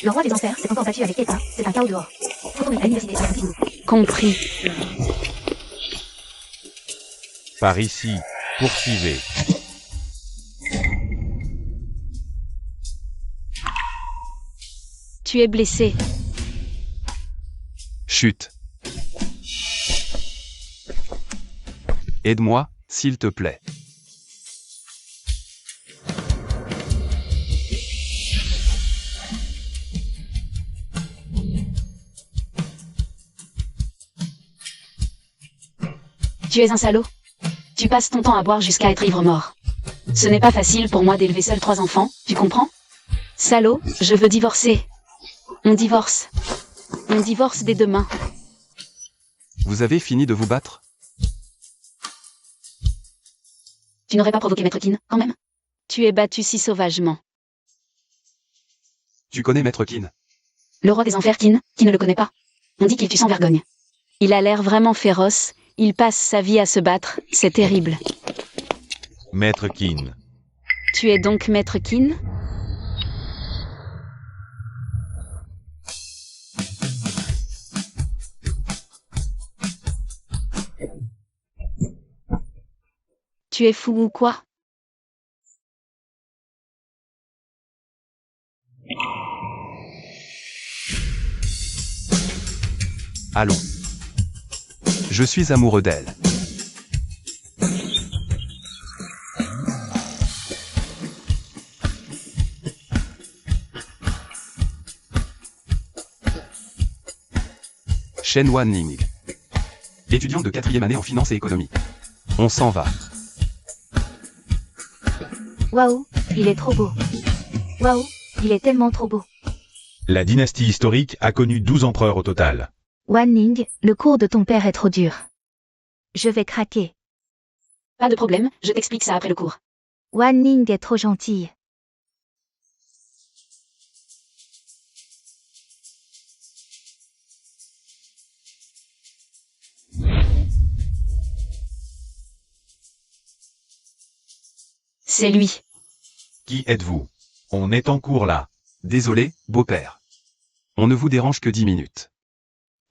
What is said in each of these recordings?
Le roi des enfers s'est encore battu avec Eta. C'est un chaos dehors. Retournez à l'université Saint-Antoine. Compris. Par ici, poursuivez. Tu es blessé. Chut. Aide-moi, s'il te plaît. Tu es un salaud. Tu passes ton temps à boire jusqu'à être ivre-mort. Ce n'est pas facile pour moi d'élever seul 3 enfants, tu comprends? Salaud, je veux divorcer. On divorce. On divorce dès demain. Vous avez fini de vous battre? Tu n'aurais pas provoqué Maître Kin, quand même? Tu es battu si sauvagement. Tu connais Maître Kin? Le roi des enfers Kin, qui ne le connaît pas? On dit qu'il tue sans vergogne. Il a l'air vraiment féroce, il passe sa vie à se battre, c'est terrible. Maître Kin. Tu es donc Maître Kin? Tu es fou ou quoi? Allons. Je suis amoureux d'elle. Shen Wanning. Étudiante de 4e année en finance et économie. On s'en va. Waouh, il est trop beau. Waouh, il est tellement trop beau. La dynastie historique a connu 12 empereurs au total. Wan Ning, le cours de ton père est trop dur. Je vais craquer. Pas de problème, je t'explique ça après le cours. Wan Ning est trop gentille. C'est lui. Qui êtes-vous? On est en cours là. Désolé, beau-père. On ne vous dérange que 10 minutes.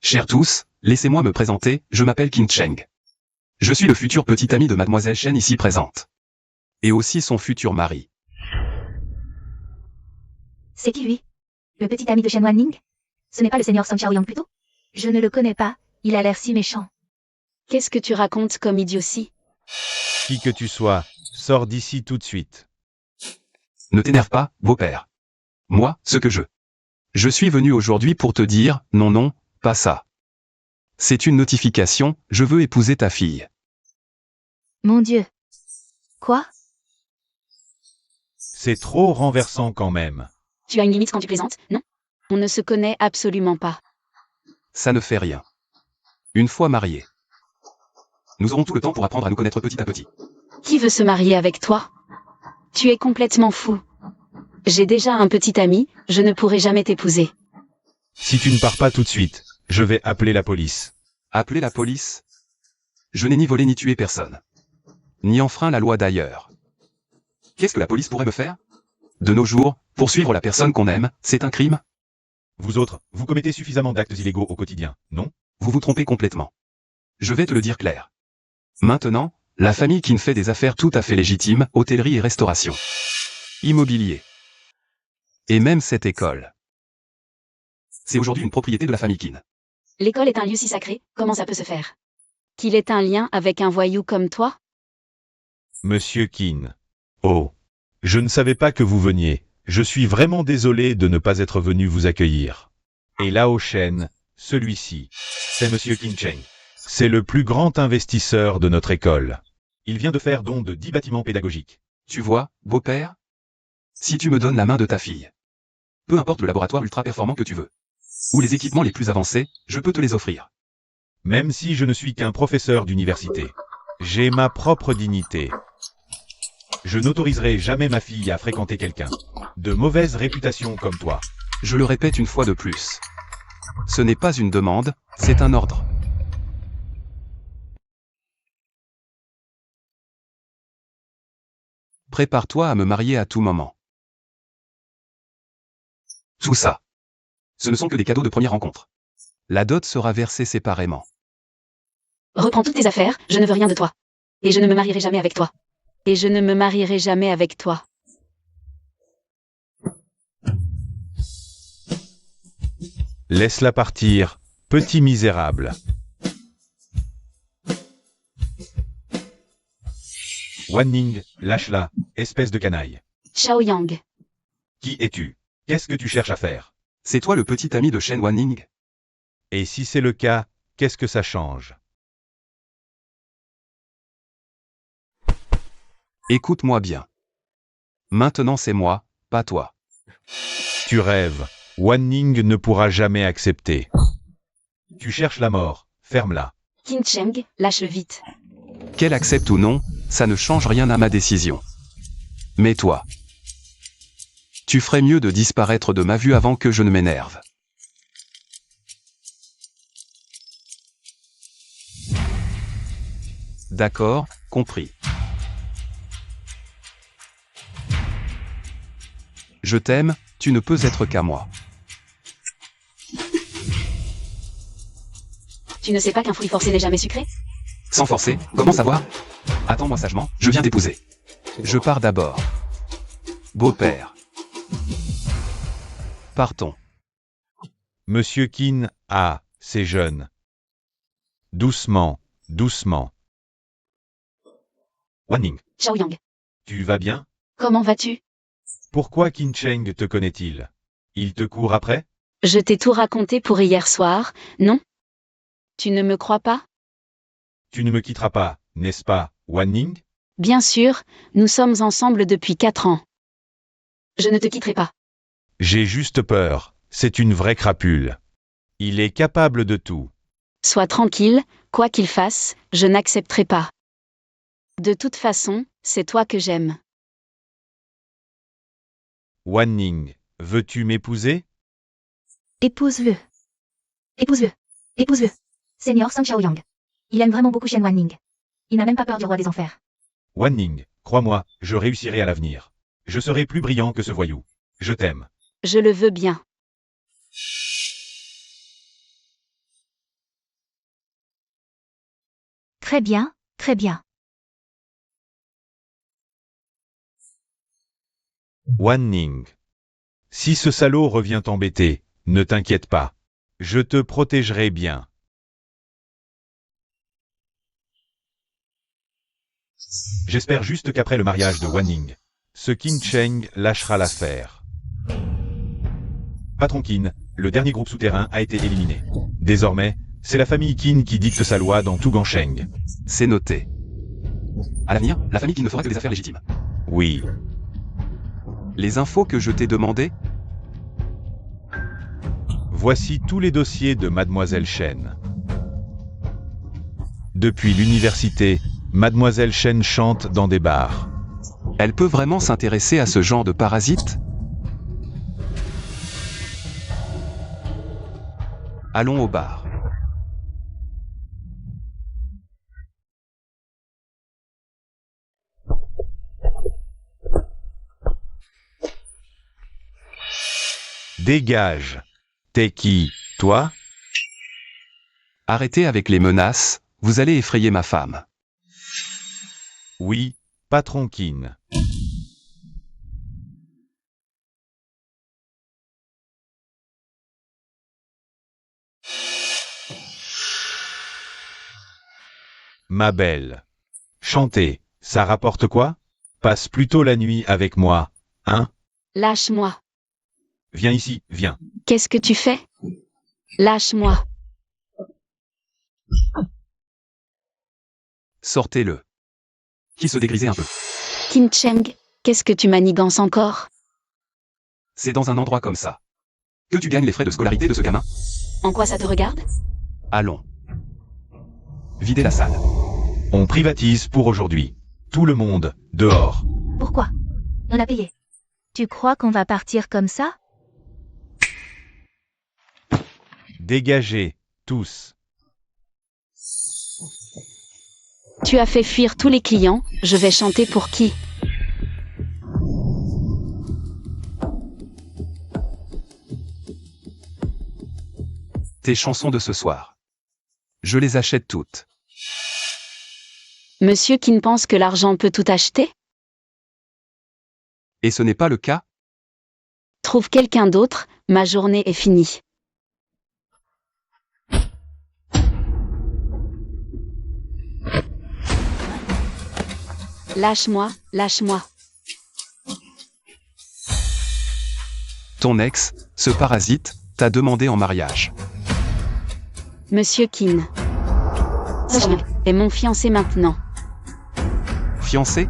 Chers tous, laissez-moi me présenter, je m'appelle Qin Cheng. Je suis le futur petit ami de mademoiselle Shen ici présente. Et aussi son futur mari. C'est qui lui? Le petit ami de Shen Wan Ning? Ce n'est pas le seigneur Song Xiaoyang plutôt? Je ne le connais pas, il a l'air si méchant. Qu'est-ce que tu racontes comme idiotie? Qui que tu sois, sors d'ici tout de suite. Ne t'énerve pas, beau-père. Moi, ce que je. Je suis venu aujourd'hui pour te dire, non, pas ça. C'est une notification, je veux épouser ta fille. Mon Dieu. Quoi? C'est trop renversant quand même. Tu as une limite quand tu plaisantes, non? On ne se connaît absolument pas. Ça ne fait rien. Une fois mariés. Nous aurons tout le temps pour apprendre à nous connaître petit à petit. Qui veut se marier avec toi? Tu es complètement fou. J'ai déjà un petit ami, je ne pourrai jamais t'épouser. Si tu ne pars pas tout de suite, je vais appeler la police. Appeler la police? Je n'ai ni volé ni tué personne. Ni enfreint la loi d'ailleurs. Qu'est-ce que la police pourrait me faire? De nos jours, poursuivre la personne qu'on aime, c'est un crime? Vous autres, vous commettez suffisamment d'actes illégaux au quotidien, non? Vous vous trompez complètement. Je vais te le dire clair. Maintenant, la famille Qin fait des affaires tout à fait légitimes, hôtellerie et restauration. Immobilier. Et même cette école. C'est aujourd'hui une propriété de la famille Qin. L'école est un lieu si sacré, comment ça peut se faire? Qu'il ait un lien avec un voyou comme toi? Monsieur Qin. Oh. Je ne savais pas que vous veniez. Je suis vraiment désolé de ne pas être venu vous accueillir. Et là au Shen, celui-ci, c'est Monsieur Qin Cheng. C'est le plus grand investisseur de notre école. Il vient de faire don de 10 bâtiments pédagogiques. Tu vois, beau-père? Si tu me donnes la main de ta fille. Peu importe le laboratoire ultra performant que tu veux. Ou les équipements les plus avancés, je peux te les offrir. Même si je ne suis qu'un professeur d'université. J'ai ma propre dignité. Je n'autoriserai jamais ma fille à fréquenter quelqu'un de mauvaise réputation comme toi. Je le répète une fois de plus. Ce n'est pas une demande, c'est un ordre. Prépare-toi à me marier à tout moment. Tout ça. Ce ne sont que des cadeaux de première rencontre. La dot sera versée séparément. Reprends toutes tes affaires, je ne veux rien de toi. Et je ne me marierai jamais avec toi. Et je ne me marierai jamais avec toi. Laisse-la partir, petit misérable. Wan Ning, lâche-la, espèce de canaille. Xiao Yang. Qui es-tu? Qu'est-ce que tu cherches à faire? C'est toi le petit ami de Shen Wanning? Et si c'est le cas, qu'est-ce que ça change? Écoute-moi bien. Maintenant c'est moi, pas toi. Tu rêves. Wan Ning ne pourra jamais accepter. Tu cherches la mort, ferme-la. Qin Cheng, lâche-le vite. Qu'elle accepte ou non, ça ne change rien à ma décision. Mais toi, tu ferais mieux de disparaître de ma vue avant que je ne m'énerve. D'accord, compris. Je t'aime, tu ne peux être qu'à moi. Tu ne sais pas qu'un fruit forcé n'est jamais sucré? Sans forcer, comment savoir? Attends-moi sagement, je viens t'épouser. Je pars d'abord. Beau-père. Partons. Monsieur Qin, ah, c'est jeune. Doucement, doucement. Wan Ning, Xiao Yang. tu vas bien? Comment vas-tu? Pourquoi Qin Cheng te connaît-il? Il te court après? Je t'ai tout raconté pour hier soir, non? Tu ne me crois pas? Tu ne me quitteras pas, n'est-ce pas, Wan Ning? Bien sûr, nous sommes ensemble depuis 4 ans. Je ne te quitterai pas. J'ai juste peur, c'est une vraie crapule. Il est capable de tout. Sois tranquille, quoi qu'il fasse, je n'accepterai pas. De toute façon, c'est toi que j'aime. Wan Ning, veux-tu m'épouser? Épouse-le. Épouse-le. Épouse-le. Seigneur Song Xiaoyang. Il aime vraiment beaucoup Shen Wanning. Il n'a même pas peur du roi des enfers. Wan Ning, crois-moi, je réussirai à l'avenir. Je serai plus brillant que ce voyou. Je t'aime. Je le veux bien. Très bien, très bien. Wan Ning. Si ce salaud revient t'embêter, ne t'inquiète pas. Je te protégerai bien. J'espère juste qu'après le mariage de Wan Ning, ce Qin Cheng lâchera l'affaire. Patron Qin, le dernier groupe souterrain a été éliminé. Désormais, c'est la famille Qin qui dicte sa loi dans tout Gansheng. C'est noté. À l'avenir, la famille qui ne fera que des affaires légitimes. Oui. Les infos que je t'ai demandées? Voici tous les dossiers de Mademoiselle Shen. Depuis l'université, Mademoiselle Shen chante dans des bars. Elle peut vraiment s'intéresser à ce genre de parasites? Allons au bar. Dégage. T'es qui, toi? Arrêtez avec les menaces, vous allez effrayer ma femme. Oui, patron Qin. Ma belle. Chanter, ça rapporte quoi? Passe plutôt la nuit avec moi, hein? Lâche-moi. Viens ici, viens. Qu'est-ce que tu fais? Lâche-moi. Sortez-le. Qui se dégrisait un peu. Qin Cheng, qu'est-ce que tu manigances encore? C'est dans un endroit comme ça que tu gagnes les frais de scolarité de ce gamin. En quoi ça te regarde? Allons. Videz la salle. On privatise pour aujourd'hui. Tout le monde, dehors. Pourquoi? On a payé. Tu crois qu'on va partir comme ça? Dégagez, tous. Tu as fait fuir tous les clients, je vais chanter pour qui? tes chansons de ce soir. Je les achète toutes. Monsieur Kin pense que l'argent peut tout acheter? Et ce n'est pas le cas? Trouve quelqu'un d'autre, ma journée est finie. Lâche-moi, lâche-moi. Ton ex, ce parasite, t'a demandé en mariage. Monsieur Kin est mon fiancé maintenant. Fiancé?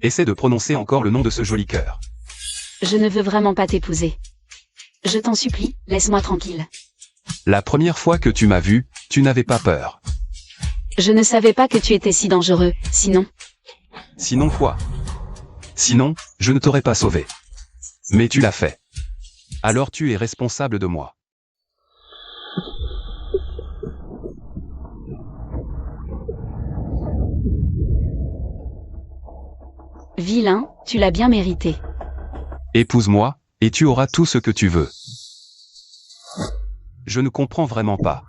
Essaie de prononcer encore le nom de ce joli cœur. Je ne veux vraiment pas t'épouser. Je t'en supplie, laisse-moi tranquille. La première fois que tu m'as vu, tu n'avais pas peur. Je ne savais pas que tu étais si dangereux, sinon... Sinon quoi? Sinon, je ne t'aurais pas sauvé. Mais tu l'as fait. Alors tu es responsable de moi. Vilain, tu l'as bien mérité. Épouse-moi, et tu auras tout ce que tu veux. Je ne comprends vraiment pas.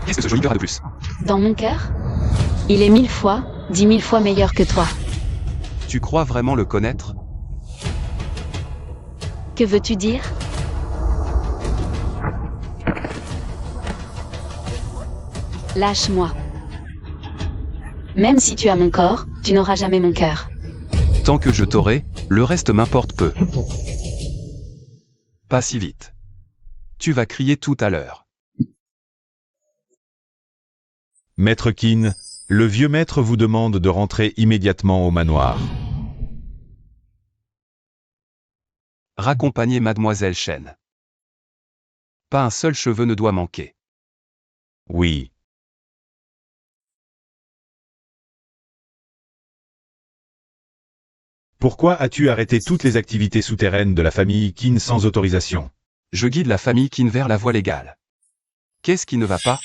Qu'est-ce que ce joli cœur a de plus? Dans mon cœur? Il est 1000 fois, 10 000 fois meilleur que toi. Tu crois vraiment le connaître? Que veux-tu dire? Lâche-moi. Même si tu as mon corps, tu n'auras jamais mon cœur. Tant que je t'aurai, le reste m'importe peu. Pas si vite. Tu vas crier tout à l'heure. Maître Kin, le vieux maître vous demande de rentrer immédiatement au manoir. Raccompagnez Mademoiselle Chen. Pas un seul cheveu ne doit manquer. Oui. Pourquoi as-tu arrêté toutes les activités souterraines de la famille Kin sans autorisation? Je guide la famille Qin vers la voie légale. Qu'est-ce qui ne va pas?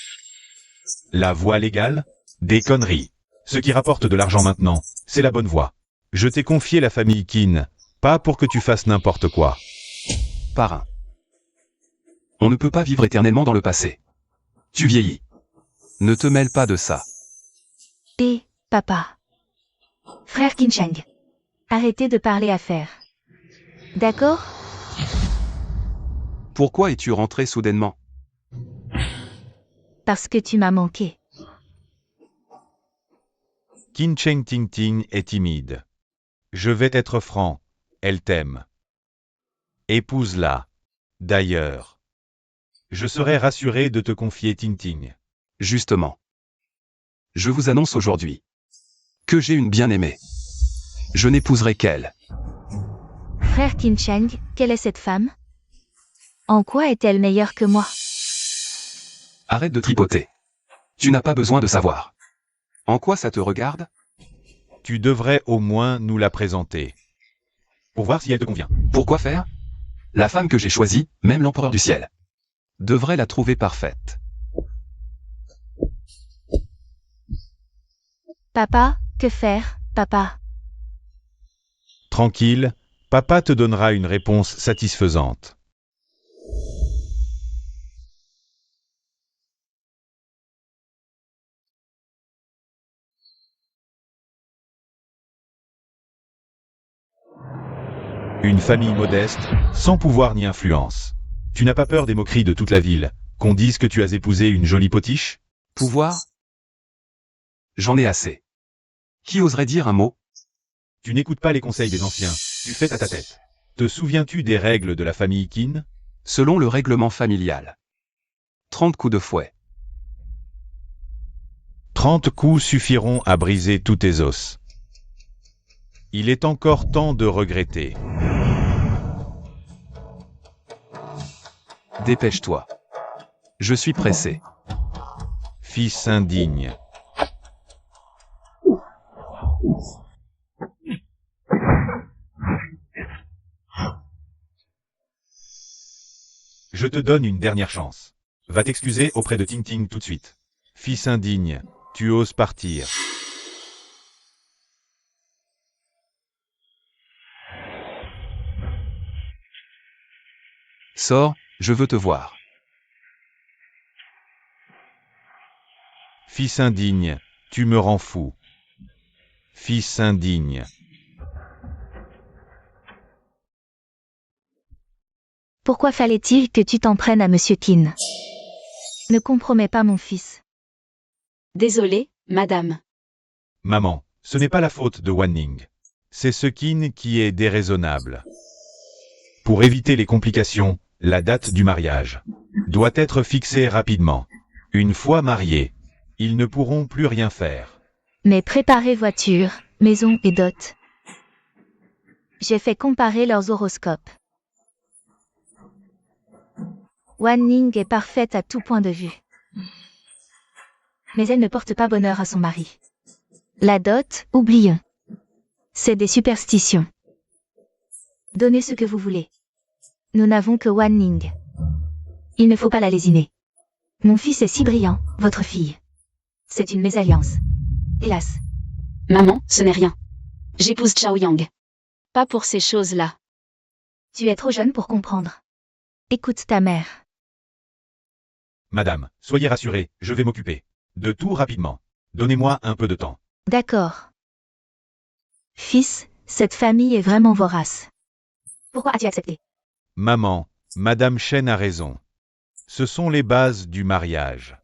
La voie légale? Des conneries. Ce qui rapporte de l'argent maintenant, c'est la bonne voie. Je t'ai confié la famille Kin, pas pour que tu fasses n'importe quoi. Parrain. On ne peut pas vivre éternellement dans le passé. Tu vieillis. Ne te mêle pas de ça. Et, papa. Frère Kincheng. Arrêtez de parler affaires. D'accord? Pourquoi es-tu rentré soudainement? Parce que tu m'as manqué. Qin Cheng Ting Ting est timide. Je vais être franc, elle t'aime. Épouse-la. D'ailleurs. Je serais rassuré de te confier Ting Ting. Justement. Je vous annonce aujourd'hui que j'ai une bien-aimée. Je n'épouserai qu'elle. Frère Kincheng, quelle est cette femme? En quoi est-elle meilleure que moi? Arrête de tripoter. Tu n'as pas besoin de savoir. En quoi ça te regarde? Tu devrais au moins nous la présenter. Pour voir si elle te convient. Pourquoi faire? La femme que j'ai choisie, même l'empereur du ciel, devrait la trouver parfaite. Papa, que faire, papa? Tranquille, papa te donnera une réponse satisfaisante. Une famille modeste, sans pouvoir ni influence. Tu n'as pas peur des moqueries de toute la ville, qu'on dise que tu as épousé une jolie potiche? Pouvoir? J'en ai assez. Qui oserait dire un mot? Tu n'écoutes pas les conseils des anciens, tu fais à ta tête. Te souviens-tu des règles de la famille Qin? Selon le règlement familial. 30 coups de fouet. 30 coups suffiront à briser tous tes os. Il est encore temps de regretter. Dépêche-toi. Je suis pressé. Fils indigne. Je te donne une dernière chance. Va t'excuser auprès de Ting Ting tout de suite. Fils indigne, tu oses partir. Sors, je veux te voir. Fils indigne, tu me rends fou. Fils indigne. Pourquoi fallait-il que tu t'en prennes à Monsieur Qin? Ne compromets pas mon fils. Désolée, madame. Maman, ce n'est pas la faute de Wanning. C'est ce Qin qui est déraisonnable. Pour éviter les complications, la date du mariage doit être fixée rapidement. Une fois mariés, ils ne pourront plus rien faire. Mais préparez voiture, maison et dot. J'ai fait comparer leurs horoscopes. Wan Ning est parfaite à tout point de vue. Mais elle ne porte pas bonheur à son mari. La dot, oublions. C'est des superstitions. Donnez ce que vous voulez. Nous n'avons que Wan Ning. Il ne faut pas la lésiner. Mon fils est si brillant, votre fille. C'est une mésalliance. Hélas. Maman, ce n'est rien. J'épouse Chao Yang. Pas pour ces choses-là. Tu es trop jeune pour comprendre. Écoute ta mère. Madame, soyez rassurée, je vais m'occuper de tout rapidement. Donnez-moi un peu de temps. D'accord. Fils, cette famille est vraiment vorace. Pourquoi as-tu accepté? Maman, Madame Chen a raison. Ce sont les bases du mariage.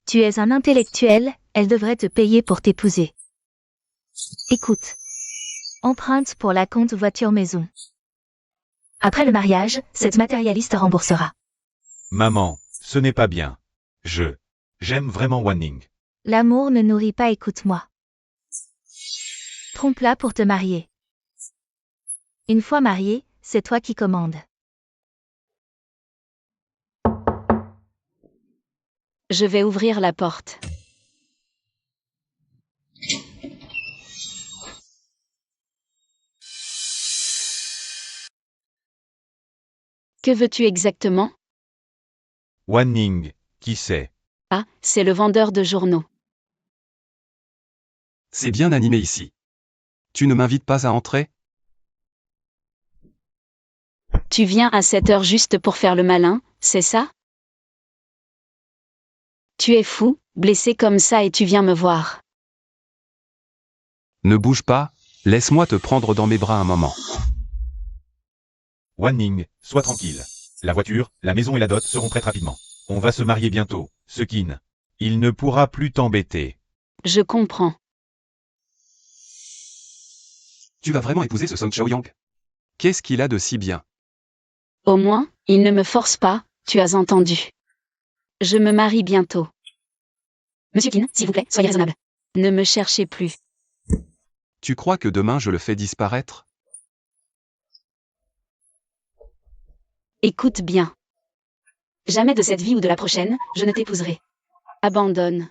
Tu es un intellectuel, elle devrait te payer pour t'épouser. Écoute. Emprunte pour la compte voiture maison. Après le mariage, cette matérialiste remboursera. Maman, ce n'est pas bien. J'aime vraiment Wanning. L'amour ne nourrit pas, écoute-moi. Trompe-la pour te marier. Une fois marié, c'est toi qui commandes. Je vais ouvrir la porte. Que veux-tu exactement? Wanning, qui c'est? Ah, c'est le vendeur de journaux. C'est bien animé ici. Tu ne m'invites pas à entrer? Tu viens à cette heure juste pour faire le malin, c'est ça? Tu es fou, blessé comme ça et tu viens me voir. Ne bouge pas, laisse-moi te prendre dans mes bras un moment. Wanning, sois tranquille. La voiture, la maison et la dot seront prêtes rapidement. On va se marier bientôt, ce Qin. Il ne pourra plus t'embêter. Je comprends. Tu vas vraiment épouser ce Song Chaoyang? Qu'est-ce qu'il a de si bien? Au moins, il ne me force pas, tu as entendu. Je me marie bientôt. Monsieur Qin, s'il vous plaît, soyez raisonnable. Ne me cherchez plus. Tu crois que demain je le fais disparaître? Écoute bien. Jamais de cette vie ou de la prochaine, je ne t'épouserai. Abandonne.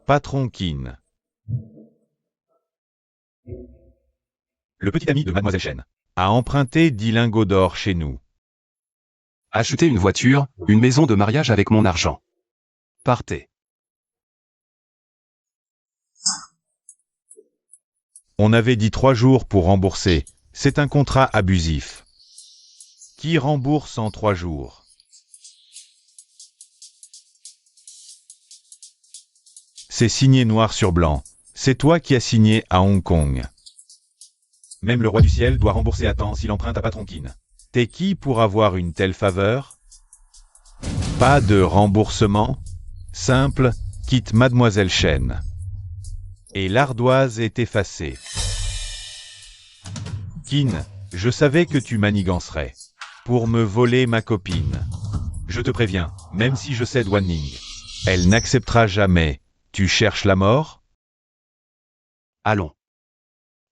Patron Qin. Le petit ami de Mademoiselle Chen a emprunté 10 lingots d'or chez nous. Acheter une voiture, une maison de mariage avec mon argent. Partez. On avait dit 3 jours pour rembourser. C'est un contrat abusif. Qui rembourse en 3 jours? C'est signé noir sur blanc. C'est toi qui as signé à Hong Kong. Même le roi du ciel doit rembourser à temps s'il emprunte à Patron Qin. T'es qui pour avoir une telle faveur? Pas de remboursement? Simple, quitte Mademoiselle Chen. Et l'ardoise est effacée. Qin, je savais que tu manigancerais. Pour me voler ma copine. Je te préviens, même si je cède Wanning, elle n'acceptera jamais. Tu cherches la mort? Allons.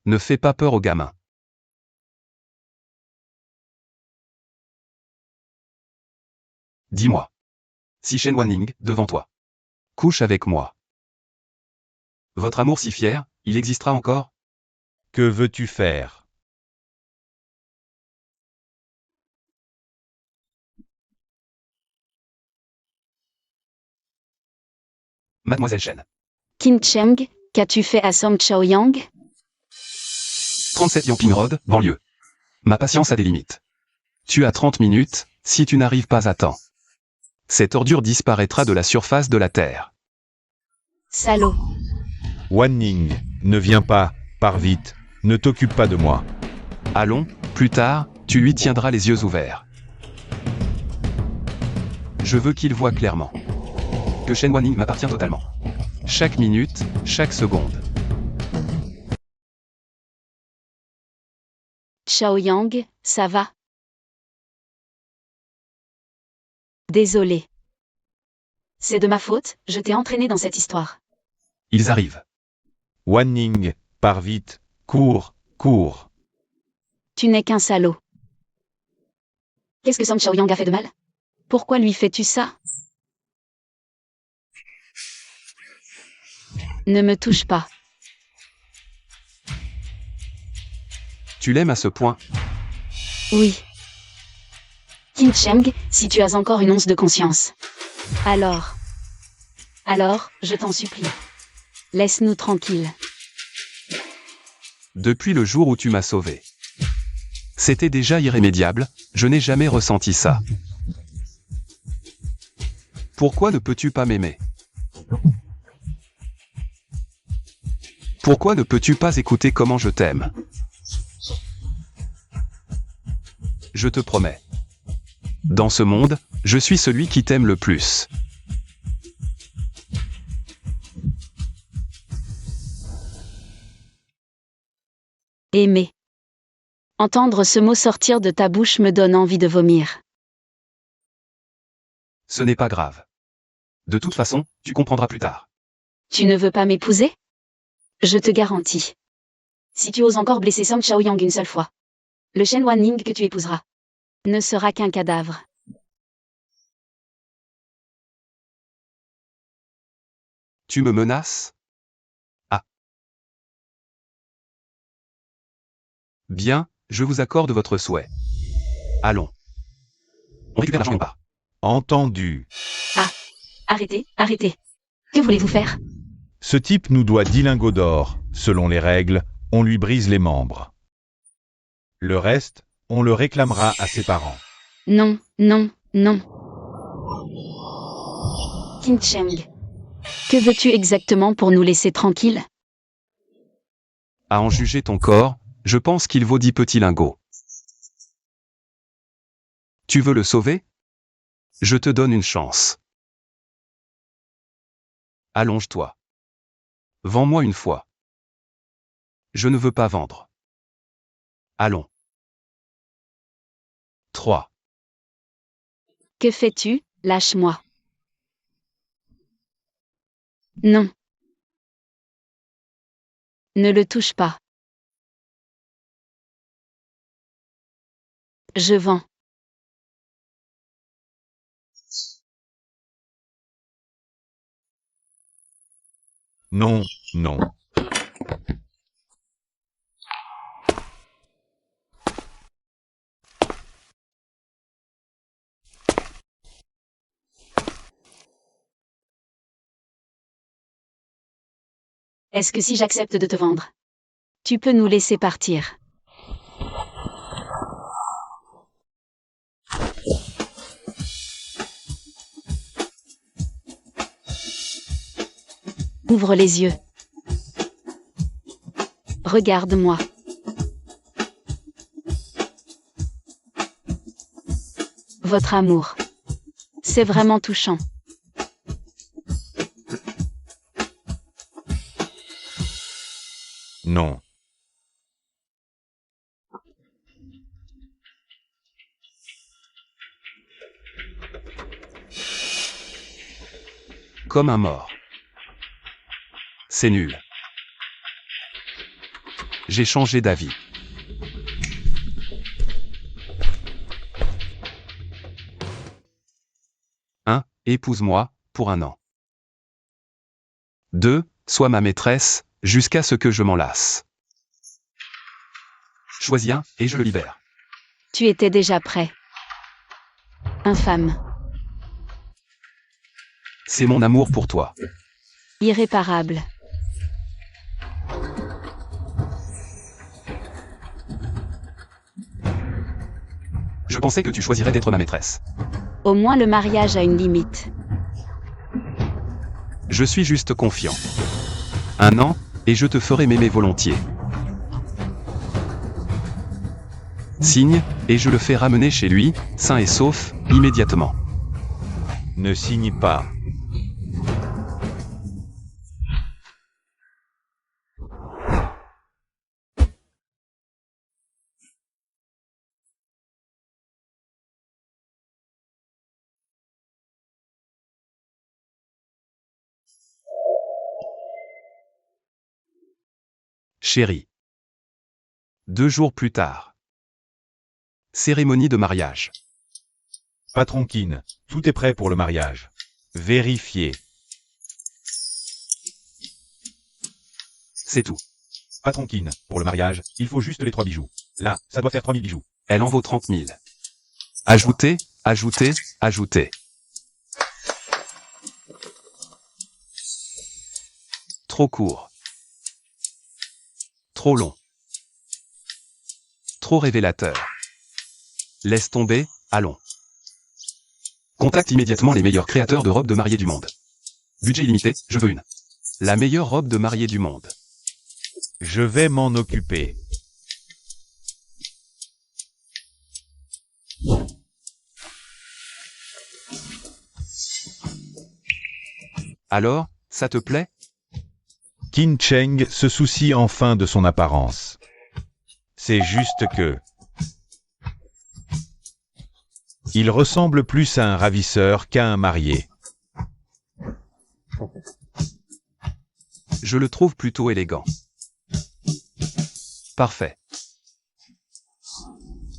Ne fais pas peur aux gamins. Dis-moi. Si Shen Wanning, devant toi, couche avec moi. Votre amour si fier, il existera encore? Que veux-tu faire? Mademoiselle Chen. Qin Cheng, qu'as-tu fait à Song Chaoyang? 37 Yamping Road, banlieue. Ma patience a des limites. Tu as 30 minutes, si tu n'arrives pas à temps. Cette ordure disparaîtra de la surface de la Terre. Salaud. Wan Ning, ne viens pas, pars vite, ne t'occupe pas de moi. Allons, plus tard, tu lui tiendras les yeux ouverts. Je veux qu'il voie clairement. Que Shen Wanning m'appartient totalement. Chaque minute, chaque seconde. Xiaoyang, ça va? Désolé. C'est de ma faute, je t'ai entraîné dans cette histoire. Ils arrivent. Wan Ning, pars vite, cours, cours. Tu n'es qu'un salaud. Qu'est-ce que Song Xiaoyang a fait de mal? Pourquoi lui fais-tu ça? Ne me touche pas. Tu l'aimes à ce point? Oui. Qin Cheng, si tu as encore une once de conscience. Alors, je t'en supplie. Laisse-nous tranquilles. Depuis le jour où tu m'as sauvé. C'était déjà irrémédiable, je n'ai jamais ressenti ça. Pourquoi ne peux-tu pas m'aimer? Pourquoi ne peux-tu pas écouter comment je t'aime? Je te promets. Dans ce monde, je suis celui qui t'aime le plus. Aimer. Entendre ce mot sortir de ta bouche me donne envie de vomir. Ce n'est pas grave. De toute façon, tu comprendras plus tard. Tu ne veux pas m'épouser? Je te garantis. Si tu oses encore blesser Song Xiaoyang une seule fois, le Shen Wanning que tu épouseras ne sera qu'un cadavre. Tu me menaces? Ah. Bien, je vous accorde votre souhait. Allons. On récupère l'argent ou pas? Entendu. Ah. Arrêtez, arrêtez. Que voulez-vous faire? Ce type nous doit 10 lingots d'or, selon les règles, on lui brise les membres. Le reste, on le réclamera à ses parents. Non, non, non. Qin Cheng. Que veux-tu exactement pour nous laisser tranquilles? À en juger ton corps, je pense qu'il vaut 10 petits lingots. Tu veux le sauver? Je te donne une chance. Allonge-toi. Vends-moi une fois. Je ne veux pas vendre. Allons. 3. Que fais-tu? Lâche-moi. Non. Ne le touche pas. Je vends. Non, non. Est-ce que si j'accepte de te vendre, tu peux nous laisser partir? Ouvre les yeux. Regarde-moi. Votre amour. C'est vraiment touchant. Non. Comme un mort. C'est nul. J'ai changé d'avis. 1. Épouse-moi, pour 1 an. 2. Sois ma maîtresse, jusqu'à ce que je m'en lasse. Choisis un, et je le libère. Tu étais déjà prêt. Infâme. C'est mon amour pour toi. Irréparable. Je pensais que tu choisirais d'être ma maîtresse. Au moins le mariage a une limite. Je suis juste confiant. 1 an, et je te ferai m'aimer volontiers. Signe, et je le fais ramener chez lui, sain et sauf, immédiatement. Ne signe pas. Chérie. 2 jours plus tard. Cérémonie de mariage. Patron Keane, tout est prêt pour le mariage. Vérifiez. C'est tout. Patron Keane, pour le mariage, il faut juste les 3 bijoux. Là, ça doit faire 3000 bijoux. Elle en vaut 30 000. Ajoutez, ajoutez, ajoutez. Trop court. Trop long. Trop révélateur. Laisse tomber, allons. Contacte immédiatement les meilleurs créateurs de robes de mariée du monde. Budget illimité, je veux une. La meilleure robe de mariée du monde. Je vais m'en occuper. Alors, ça te plaît? Qin Cheng se soucie enfin de son apparence. C'est juste que... il ressemble plus à un ravisseur qu'à un marié. Je le trouve plutôt élégant. Parfait.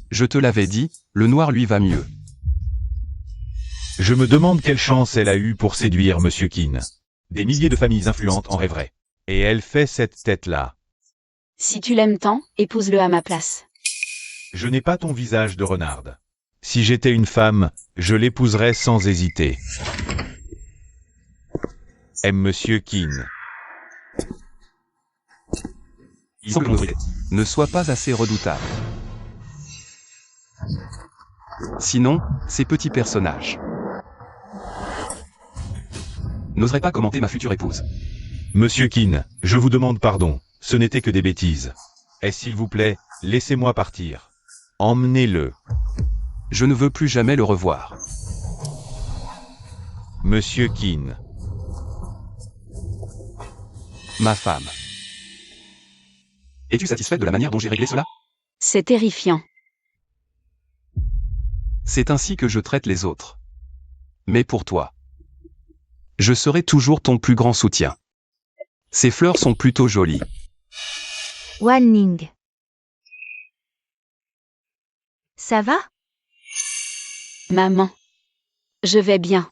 Je te l'avais dit, le noir lui va mieux. Je me demande quelle chance elle a eue pour séduire Monsieur Keane. Des milliers de familles influentes en rêveraient. Et elle fait cette tête-là. Si tu l'aimes tant, épouse-le à ma place. Je n'ai pas ton visage de renarde. Si j'étais une femme, je l'épouserais sans hésiter. Aime Monsieur Keane. Il semble que notre idée ne soit pas assez redoutable. Sinon, ces petits personnages n'oseraient pas commenter ma future épouse. Monsieur Keane, je vous demande pardon, ce n'était que des bêtises. Et s'il vous plaît, laissez-moi partir. Emmenez-le. Je ne veux plus jamais le revoir. Monsieur Keane. Ma femme. Es-tu satisfaite de la manière dont j'ai réglé cela? C'est terrifiant. C'est ainsi que je traite les autres. Mais pour toi, je serai toujours ton plus grand soutien. Ces fleurs sont plutôt jolies. Wan Ning. Ça va? Maman. Je vais bien.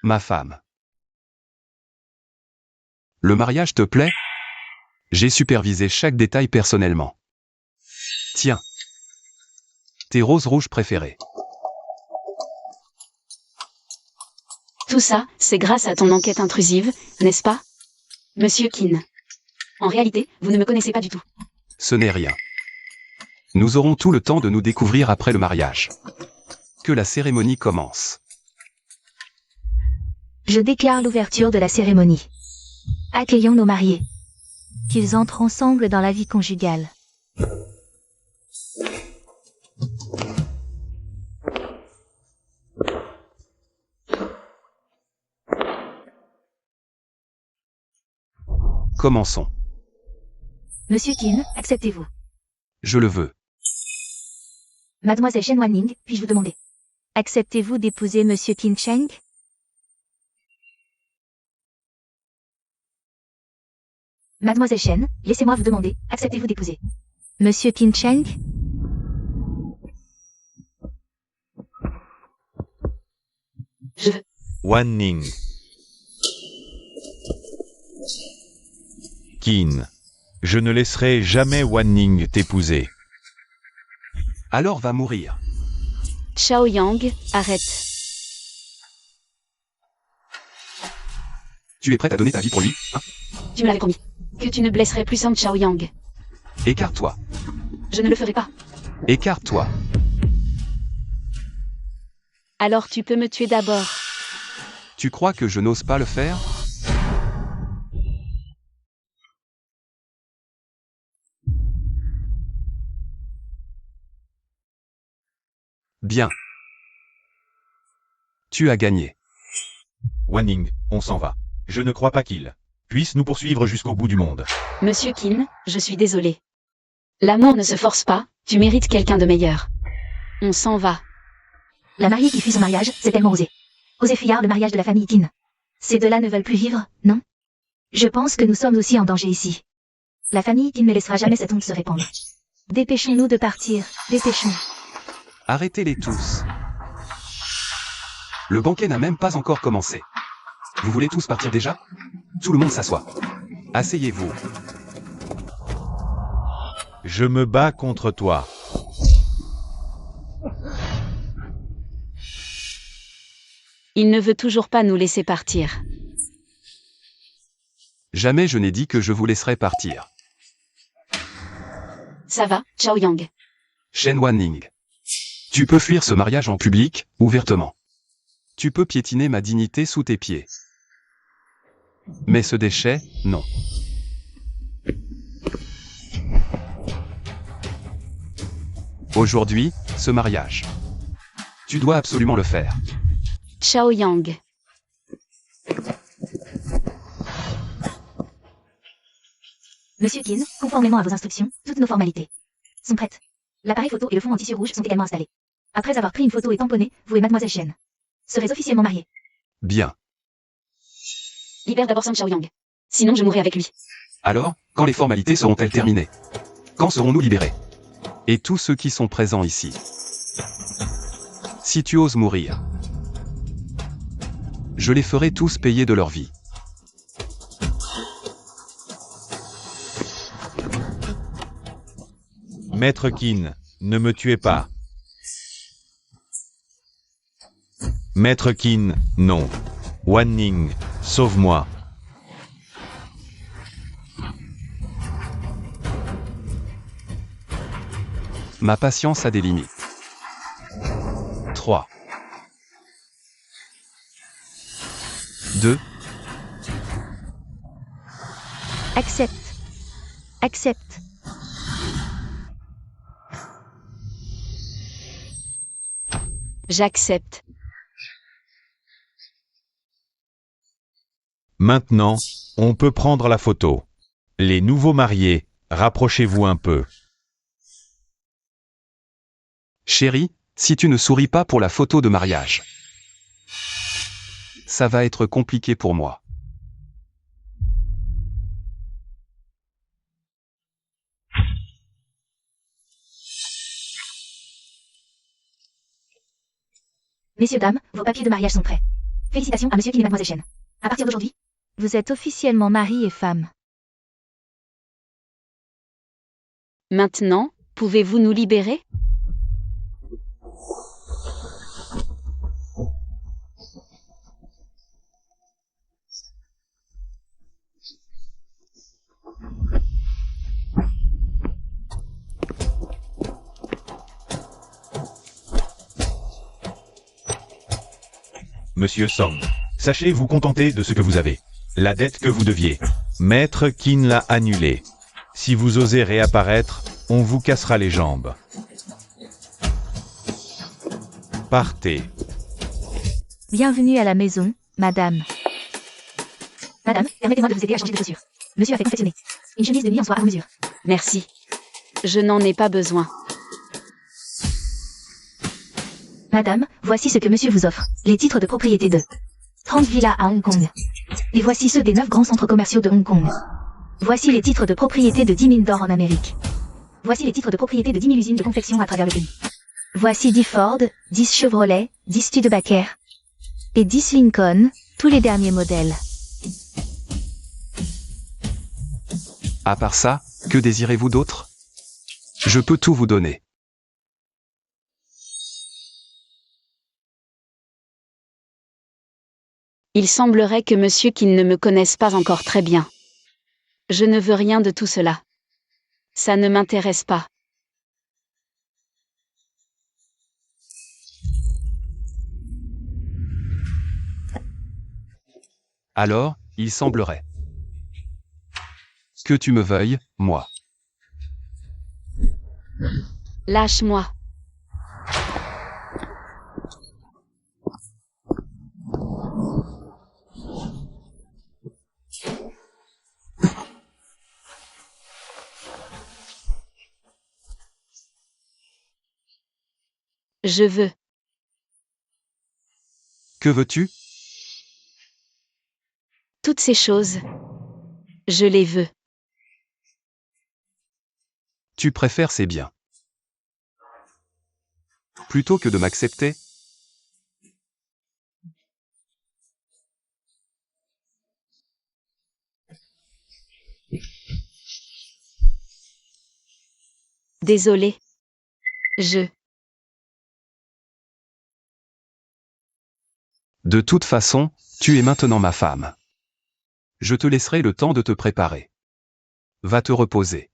Ma femme. Le mariage te plaît? J'ai supervisé chaque détail personnellement. Tiens. Tes roses rouges préférées. Tout ça, c'est grâce à ton enquête intrusive, n'est-ce pas? Monsieur Keane. En réalité, vous ne me connaissez pas du tout. Ce n'est rien. Nous aurons tout le temps de nous découvrir après le mariage. Que la cérémonie commence. Je déclare l'ouverture de la cérémonie. Accueillons nos mariés. Qu'ils entrent ensemble dans la vie conjugale. Commençons. Monsieur Keane, acceptez-vous? Je le veux. Mademoiselle Shen Wan Ning, puis-je vous demander? Acceptez-vous d'épouser Monsieur Qin Cheng? Mademoiselle Shen, laissez-moi vous demander, acceptez-vous d'épouser Monsieur Qin Cheng? Je veux. Wan Ning. Keane. Je ne laisserai jamais Wan Ning t'épouser. Alors va mourir. Chao Yang, arrête. Tu es prête à donner ta vie pour lui, hein? Tu me l'avais promis. Que tu ne blesserais plus Sang Chao Yang. Écarte-toi. Je ne le ferai pas. Écarte-toi. Alors tu peux me tuer d'abord. Tu crois que je n'ose pas le faire? Bien. Tu as gagné. Wanning, on s'en va. Je ne crois pas qu'il puisse nous poursuivre jusqu'au bout du monde. Monsieur Kin, je suis désolé. L'amour ne se force pas, tu mérites quelqu'un de meilleur. On s'en va. La mariée qui fuit son mariage, c'est tellement osé. Oser fuir le mariage de la famille Kin. Ces deux-là ne veulent plus vivre, non? Je pense que nous sommes aussi en danger ici. La famille Kin ne laissera jamais cette honte se répandre. Dépêchons-nous de partir, dépêchons. Arrêtez-les tous. Le banquet n'a même pas encore commencé. Vous voulez tous partir déjà? Tout le monde s'assoit. Asseyez-vous. Je me bats contre toi. Il ne veut toujours pas nous laisser partir. Jamais je n'ai dit que je vous laisserai partir. Ça va, Chao Yang. Shen Wanning. Tu peux fuir ce mariage en public, ouvertement. Tu peux piétiner ma dignité sous tes pieds. Mais ce déchet, non. Aujourd'hui, ce mariage. Tu dois absolument le faire. Chao Yang. Monsieur Kin, conformément à vos instructions, toutes nos formalités sont prêtes. L'appareil photo et le fond en tissu rouge sont également installés. Après avoir pris une photo et tamponné, vous et Mademoiselle Shen serez officiellement mariés. Bien. Libère d'abord Sang Chao Yang. Sinon je mourrai avec lui. Alors, quand les formalités seront-elles terminées? Quand serons-nous libérés? Et tous ceux qui sont présents ici. Si tu oses mourir, je les ferai tous payer de leur vie. Maître Qin, ne me tuez pas. Maître Qin, non. Wanning, sauve-moi. Ma patience a des limites. 3. 2. Accepte. Accepte. J'accepte. Maintenant, on peut prendre la photo. Les nouveaux mariés, rapprochez-vous un peu. Chérie, si tu ne souris pas pour la photo de mariage, ça va être compliqué pour moi. Messieurs, dames, vos papiers de mariage sont prêts. Félicitations à Monsieur Kin et Mademoiselle Shen. À partir d'aujourd'hui, vous êtes officiellement mari et femme. Maintenant, pouvez-vous nous libérer? Monsieur Song, sachez vous contenter de ce que vous avez. La dette que vous deviez. Maître Qin l'a annulée. Si vous osez réapparaître, on vous cassera les jambes. Partez. Bienvenue à la maison, madame. Madame, permettez-moi de vous aider à changer de chaussures. Monsieur a fait confectionner une chemise de nuit en soie à mesure. Merci. Je n'en ai pas besoin. Madame, voici ce que monsieur vous offre. Les titres de propriété de 30 villas à Hong Kong. Et voici ceux des 9 grands centres commerciaux de Hong Kong. Voici les titres de propriété de 10 mines d'or en Amérique. Voici les titres de propriété de 10 000 usines de confection à travers le pays. Voici 10 Ford, 10 Chevrolet, 10 Studebaker. Et 10 Lincoln, tous les derniers modèles. À part ça, que désirez-vous d'autre? Je peux tout vous donner. Il semblerait que Monsieur Qin ne me connaisse pas encore très bien. Je ne veux rien de tout cela. Ça ne m'intéresse pas. Alors, il semblerait que tu me veuilles, moi. Lâche-moi. Je veux. Que veux-tu? Toutes ces choses. Je les veux. Tu préfères ces biens. Plutôt que de m'accepter? Désolé. De toute façon, tu es maintenant ma femme. Je te laisserai le temps de te préparer. Va te reposer.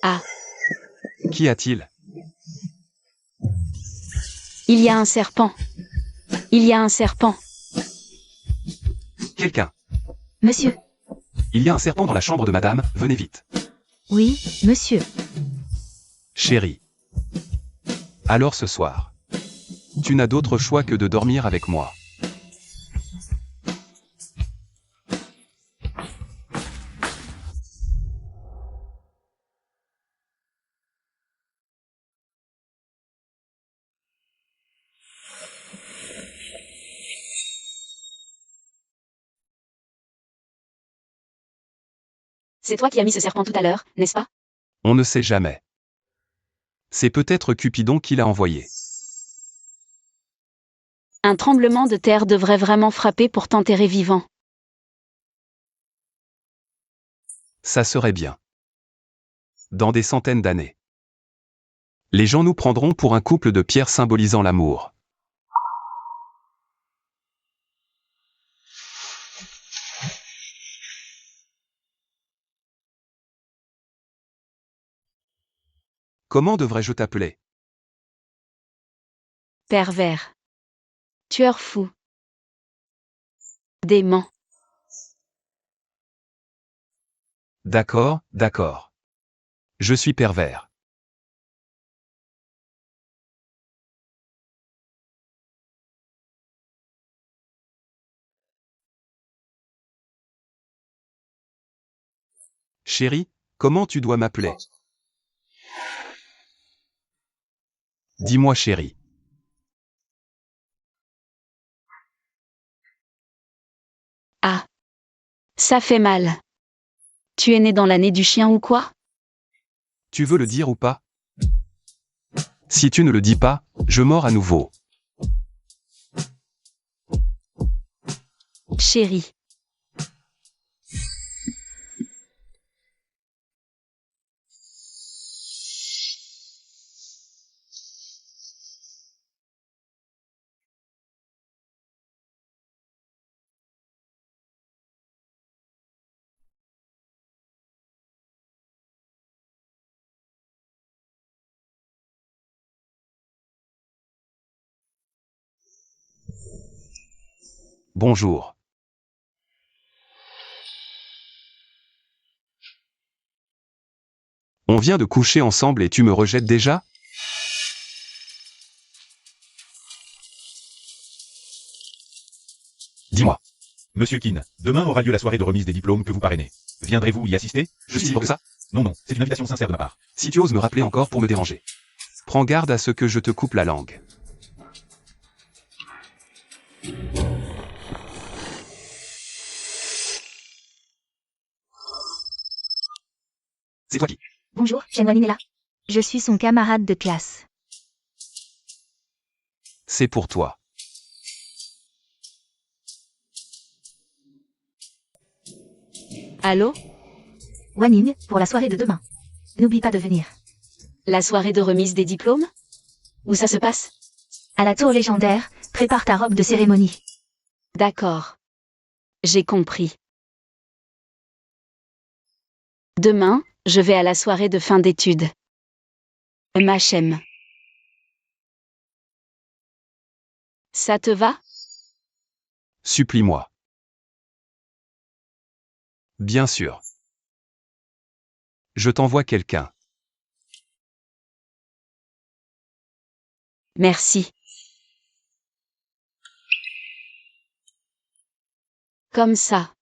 Ah. Qu'y a-t-il? Il y a un serpent. Il y a un serpent. Quelqu'un. Monsieur. Il y a un serpent dans la chambre de madame, venez vite. Oui, monsieur. Chérie. Alors ce soir. Tu n'as d'autre choix que de dormir avec moi. C'est toi qui as mis ce serpent tout à l'heure, n'est-ce pas? On ne sait jamais. C'est peut-être Cupidon qui l'a envoyé. Un tremblement de terre devrait vraiment frapper pour t'enterrer vivant. Ça serait bien. Dans des centaines d'années. Les gens nous prendront pour un couple de pierres symbolisant l'amour. Comment devrais-je t'appeler? Pervers. Tueur fou. Dément. D'accord, d'accord. Je suis pervers. Chérie, comment tu dois m'appeler? Dis-moi chérie. Ah. Ça fait mal. Tu es né dans l'année du chien ou quoi? Tu veux le dire ou pas? Si tu ne le dis pas, je mords à nouveau. Chérie. Bonjour. On vient de coucher ensemble et tu me rejettes déjà? Dis-moi. Monsieur Keane, demain aura lieu la soirée de remise des diplômes que vous parrainez. Viendrez-vous y assister? Je suis pour ça? Non, non, c'est une invitation sincère de ma part. Si tu oses me rappeler encore pour me déranger. Prends garde à ce que je te coupe la langue. C'est toi qui? Bonjour, Shenwanin est là. Je suis son camarade de classe. C'est pour toi. Allô? Waning, pour la soirée de demain. N'oublie pas de venir. La soirée de remise des diplômes? Où ça se passe? À la tour légendaire, prépare ta robe de cérémonie. D'accord. J'ai compris. Demain, je vais à la soirée de fin d'études. MHM. Ça te va? Supplie-moi. Bien sûr. Je t'envoie quelqu'un. Merci. Comme ça.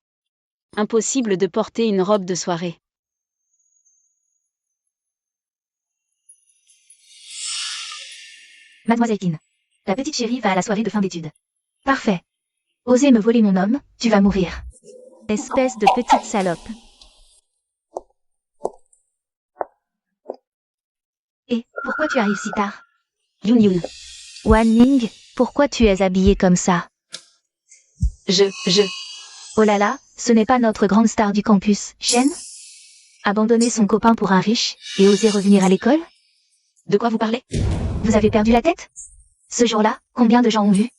Impossible de porter une robe de soirée. Mademoiselle Keane. La petite chérie va à la soirée de fin d'études. Parfait. Osez me voler mon homme, tu vas mourir. Espèce de petite salope. Et, pourquoi tu arrives si tard? Yoon Yoon. Wan Ning, pourquoi tu es habillée comme ça? Oh là là, ce n'est pas notre grande star du campus, Shen? Abandonner son copain pour un riche, et oser revenir à l'école? De quoi vous parlez? Vous avez perdu la tête? Ce jour-là, combien de gens ont vu?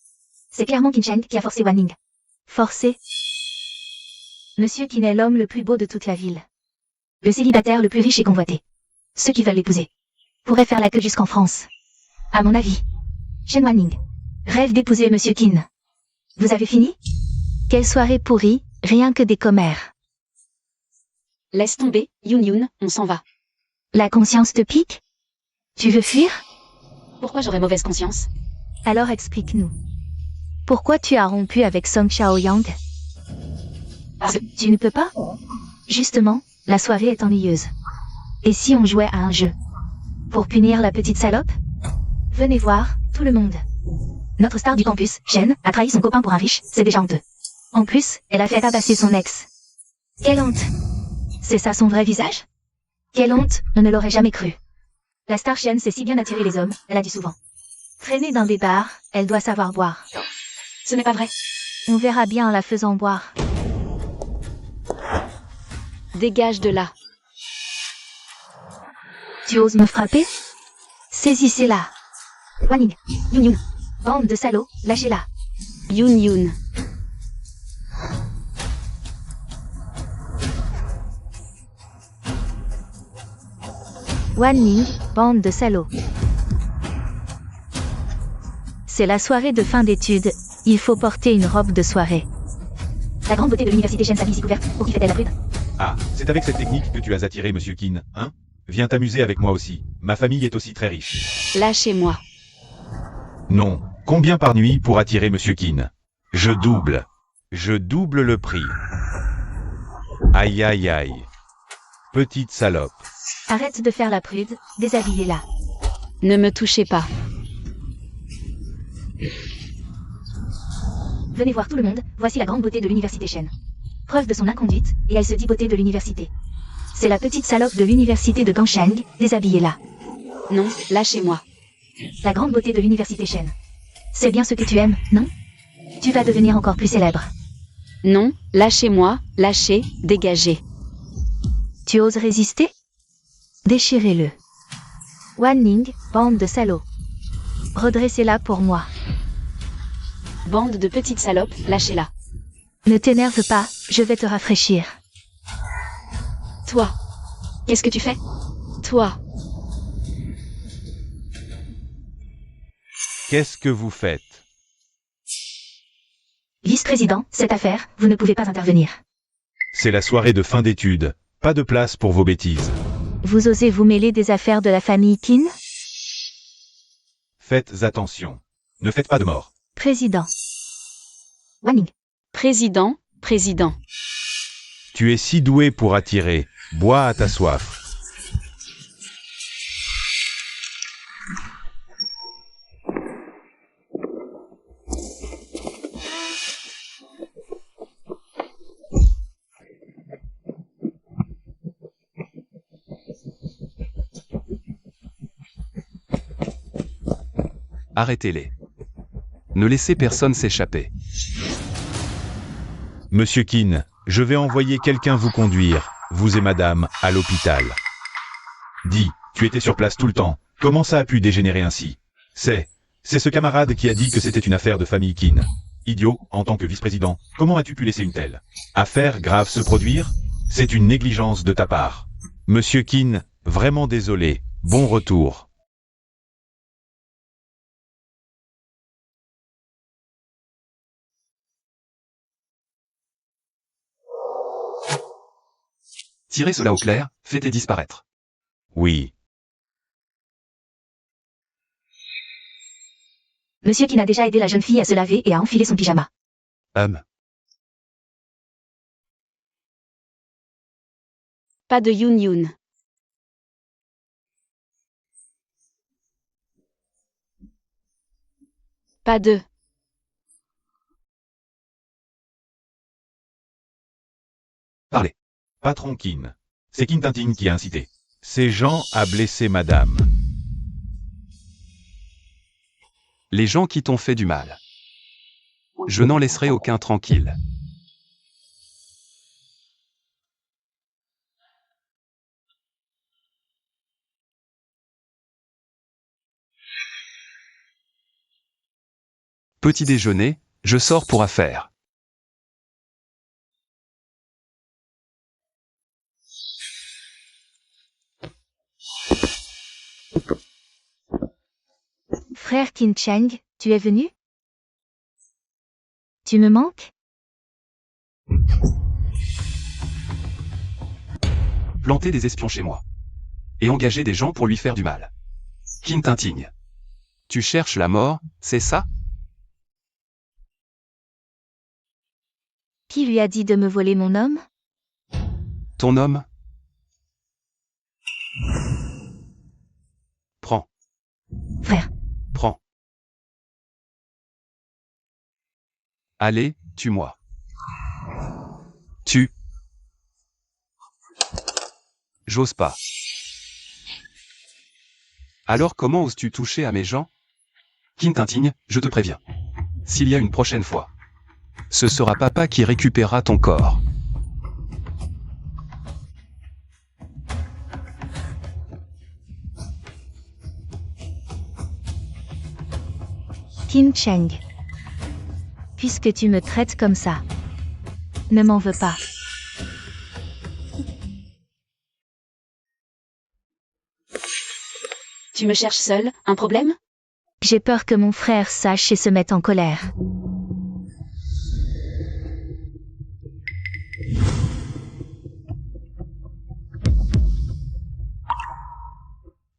C'est clairement Qin Shen qui a forcé Wan Ning. Forcé? Monsieur Qin est l'homme le plus beau de toute la ville. Le célibataire le plus riche et convoité. Ceux qui veulent l'épouser pourraient faire la queue jusqu'en France. À mon avis. Shen Wan Ning rêve d'épouser Monsieur Qin. Vous avez fini? Quelle soirée pourrie, rien que des commères. Laisse tomber, Yoon Yoon, on s'en va. La conscience te pique? Tu veux fuir? Pourquoi j'aurais mauvaise conscience? Alors explique-nous. Pourquoi tu as rompu avec Song Xiaoyang? Parce que Tu ne peux pas? Justement, la soirée est ennuyeuse. Et si on jouait à un jeu? Pour punir la petite salope? Venez voir, tout le monde. Notre star du campus, Shen, a trahi son copain pour un riche, c'est déjà honteux. En plus, elle a fait tabasser son ex. Quelle honte! C'est ça son vrai visage? Quelle honte, on ne l'aurait jamais cru. La star Shen sait si bien attirer les hommes, elle a dit souvent. Traîner dans des bars, elle doit savoir boire. ce n'est pas vrai. On verra bien en la faisant boire. Dégage de là. Tu oses me frapper? Saisissez-la. Wanning, Yoon Yoon. Bande de salauds, lâchez-la. Yoon Yoon. Wanning, bande de salauds. C'est la soirée de fin d'études, il faut porter une robe de soirée. La grande beauté de l'université Shen s'habille ici couverte, pour qui fait-elle la prude? Ah, c'est avec cette technique que tu as attiré Monsieur Qin, hein? Viens t'amuser avec moi aussi. Ma famille est aussi très riche. Lâchez-moi. Non. Combien par nuit pour attirer Monsieur Qin? Je double. Je double le prix. Aïe aïe aïe. Petite salope. Arrête de faire la prude, déshabillez-la. Ne me touchez pas. Venez voir tout le monde, voici la grande beauté de l'université Shen. Preuve de son inconduite, et elle se dit beauté de l'université. C'est la petite salope de l'université de Gangshang, déshabillez-la. Non, lâchez-moi. La grande beauté de l'université Shen. C'est bien ce que tu aimes, non? Tu vas devenir encore plus célèbre. Non, lâchez-moi, lâchez, dégagez. Tu oses résister? Déchirez-le. Wanning, bande de salauds. Redressez-la pour moi. Bande de petites salopes, lâchez-la. Ne t'énerve pas, je vais te rafraîchir. Toi. Qu'est-ce que tu fais? Toi. Qu'est-ce que vous faites? Vice-président, cette affaire, vous ne pouvez pas intervenir. C'est la soirée de fin d'études. Pas de place pour vos bêtises. Vous osez vous mêler des affaires de la famille Qin? Faites attention. Ne faites pas de mort. Président. Wanning. Président, président. Tu es si doué pour attirer. Bois à ta soif. Arrêtez-les. Ne laissez personne s'échapper. Monsieur Qin, je vais envoyer quelqu'un vous conduire, vous et madame, à l'hôpital. Dis, tu étais sur place tout le temps, comment ça a pu dégénérer ainsi? C'est ce camarade qui a dit que c'était une affaire de famille Qin. Idiot, en tant que vice-président, comment as-tu pu laisser une telle affaire grave se produire? C'est une négligence de ta part. Monsieur Keane, vraiment désolé. Bon retour. Tirez cela au clair, faites-les disparaître. Oui. Monsieur Keane a déjà aidé la jeune fille à se laver et à enfiler son pyjama. Pas de Yoon Yoon. Pas de. Parlez. Patron Keane. C'est Quintintin qui a incité ces gens à blesser madame. Les gens qui t'ont fait du mal. Je n'en laisserai aucun tranquille. Petit déjeuner, je sors pour affaires. Frère Qin Cheng, tu es venu? Tu me manques? Planter des espions chez moi. Et engager des gens pour lui faire du mal. Quintintin. Tu cherches la mort, c'est ça? Qui lui a dit de me voler mon homme? Ton homme? Prends. Frère. Prends. Allez, tue-moi. Tue. J'ose pas. Alors comment oses-tu toucher à mes gens? Quintintin, je te préviens. S'il y a une prochaine fois, ce sera papa qui récupérera ton corps. Qin Cheng. Puisque tu me traites comme ça, ne m'en veux pas. Tu me cherches seul, un problème? J'ai peur que mon frère sache et se mette en colère.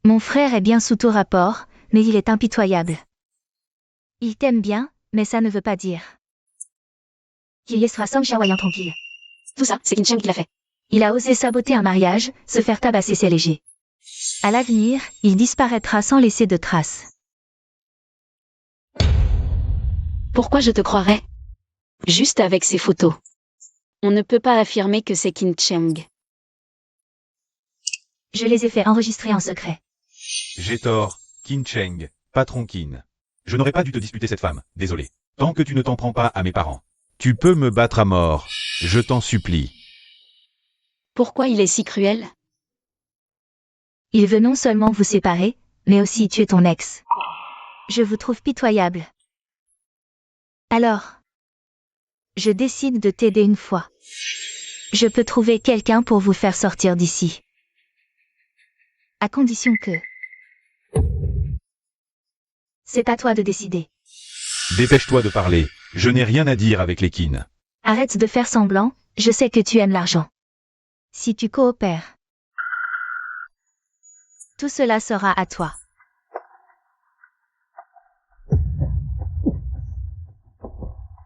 Mon frère est bien sous tout rapport, mais il est impitoyable. Il t'aime bien, mais ça ne veut pas dire qu'il laissera Song Xiaoyan tranquille. Tout ça, c'est Qin Cheng qui l'a fait. Il a osé saboter un mariage, se faire tabasser, c'est léger. À l'avenir, il disparaîtra sans laisser de traces. Pourquoi je te croirais? Juste avec ces photos. On ne peut pas affirmer que c'est Qin Cheng. Je les ai fait enregistrer en secret. J'ai tort, Qin Cheng, patron Keane. Je n'aurais pas dû te disputer cette femme, désolé. Tant que tu ne t'en prends pas à mes parents. Tu peux me battre à mort, je t'en supplie. Pourquoi il est si cruel? Il veut non seulement vous séparer, mais aussi tuer ton ex. Je vous trouve pitoyable. Alors, je décide de t'aider une fois. Je peux trouver quelqu'un pour vous faire sortir d'ici. À condition que... C'est à toi de décider. Dépêche-toi de parler, je n'ai rien à dire avec les Keane. Arrête de faire semblant, je sais que tu aimes l'argent. Si tu coopères, tout cela sera à toi.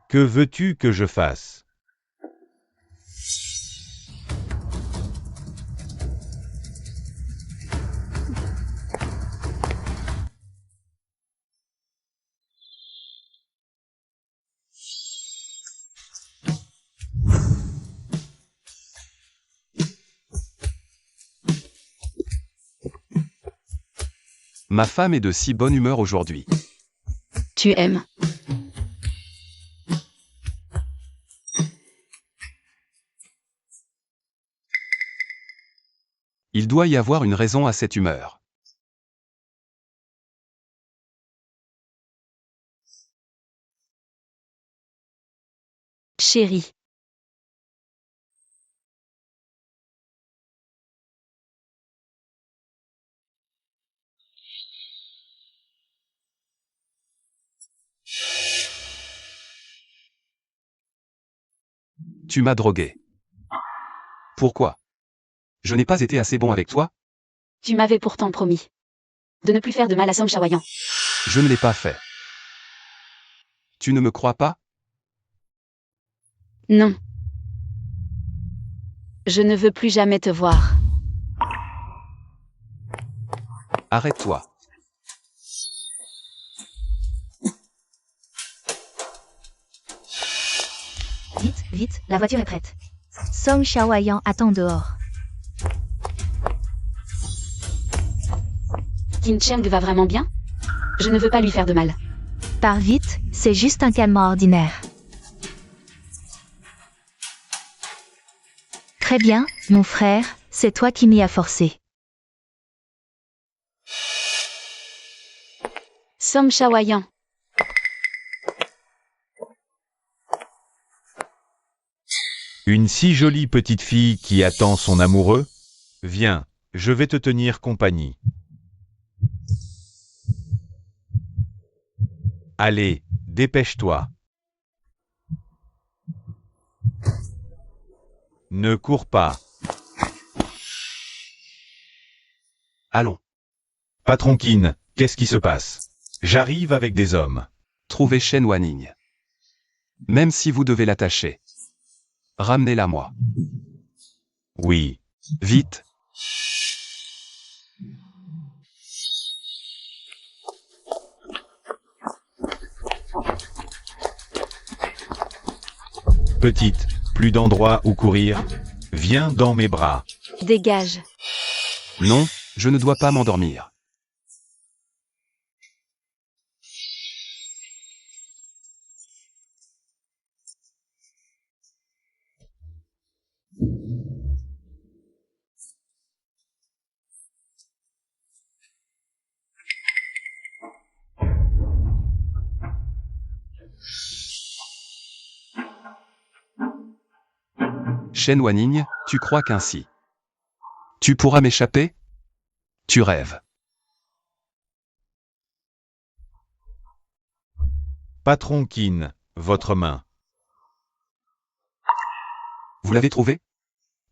Que veux-tu que je fasse? Ma femme est de si bonne humeur aujourd'hui. Tu aimes. Il doit y avoir une raison à cette humeur. Chérie. Tu m'as drogué. Pourquoi? Je n'ai pas été assez bon avec toi? Tu m'avais pourtant promis de ne plus faire de mal à Som Chawayan. Je ne l'ai pas fait. Tu ne me crois pas? Non. Je ne veux plus jamais te voir. Arrête-toi. Vite, vite, la voiture est prête. Som Chawayan attend dehors. Qin Cheng va vraiment bien? Je ne veux pas lui faire de mal. Pars vite, c'est juste un calmant ordinaire. Très bien, mon frère, c'est toi qui m'y as forcé. Som Chawayan. Une si jolie petite fille qui attend son amoureux? Viens, je vais te tenir compagnie. Allez, dépêche-toi. Ne cours pas. Allons. Patron Qin, qu'est-ce qui se passe? J'arrive avec des hommes. Trouvez Shen Wanning. Même si vous devez l'attacher. Ramenez-la moi. Oui. Vite. Petite, plus d'endroit où courir. Viens dans mes bras. Dégage. Non, je ne dois pas m'endormir. Shen Wanning, tu crois qu'ainsi tu pourras m'échapper? Tu rêves. Patron Qin, votre main. Vous l'avez trouvé?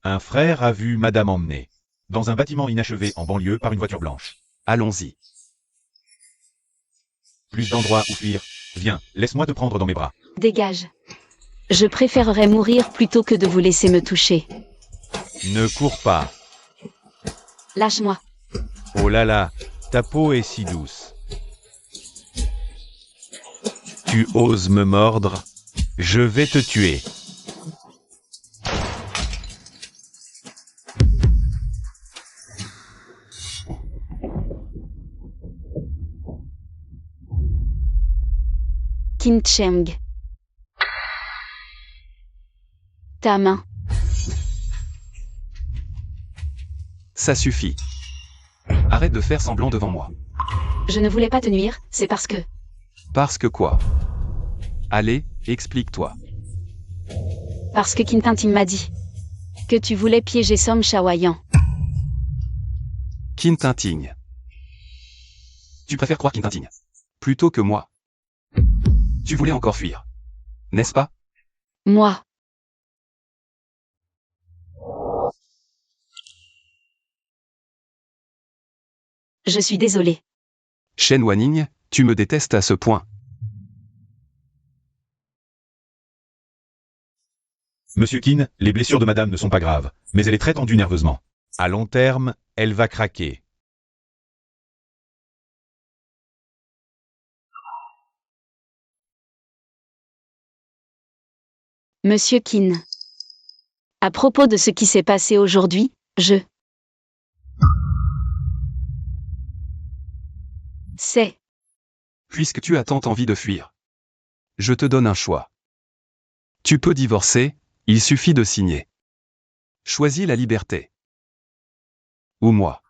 Un frère a vu madame emmenée dans un bâtiment inachevé en banlieue par une voiture blanche. Allons-y. Plus d'endroits où fuir. Viens, laisse-moi te prendre dans mes bras. Dégage. Je préférerais mourir plutôt que de vous laisser me toucher. Ne cours pas. Lâche-moi. Oh là là, ta peau est si douce. Tu oses me mordre? Je vais te tuer. Qin Cheng. Ta main. Ça suffit. Arrête de faire semblant devant moi. Je ne voulais pas te nuire, c'est parce que... Parce que quoi? Allez, explique-toi. Parce que Qin Tintin m'a dit que tu voulais piéger Som Chawayan. Qin Tintin. Tu préfères croire Qin Tintin plutôt que moi. Tu voulais encore fuir, n'est-ce pas? Moi. Je suis désolée. Shen Wanning, tu me détestes à ce point. Monsieur Qin, les blessures de madame ne sont pas graves, mais elle est très tendue nerveusement. À long terme, elle va craquer. Monsieur Qin. À propos de ce qui s'est passé aujourd'hui, je sais. Puisque tu as tant envie de fuir, je te donne un choix. Tu peux divorcer, il suffit de signer. Choisis la liberté. Ou moi.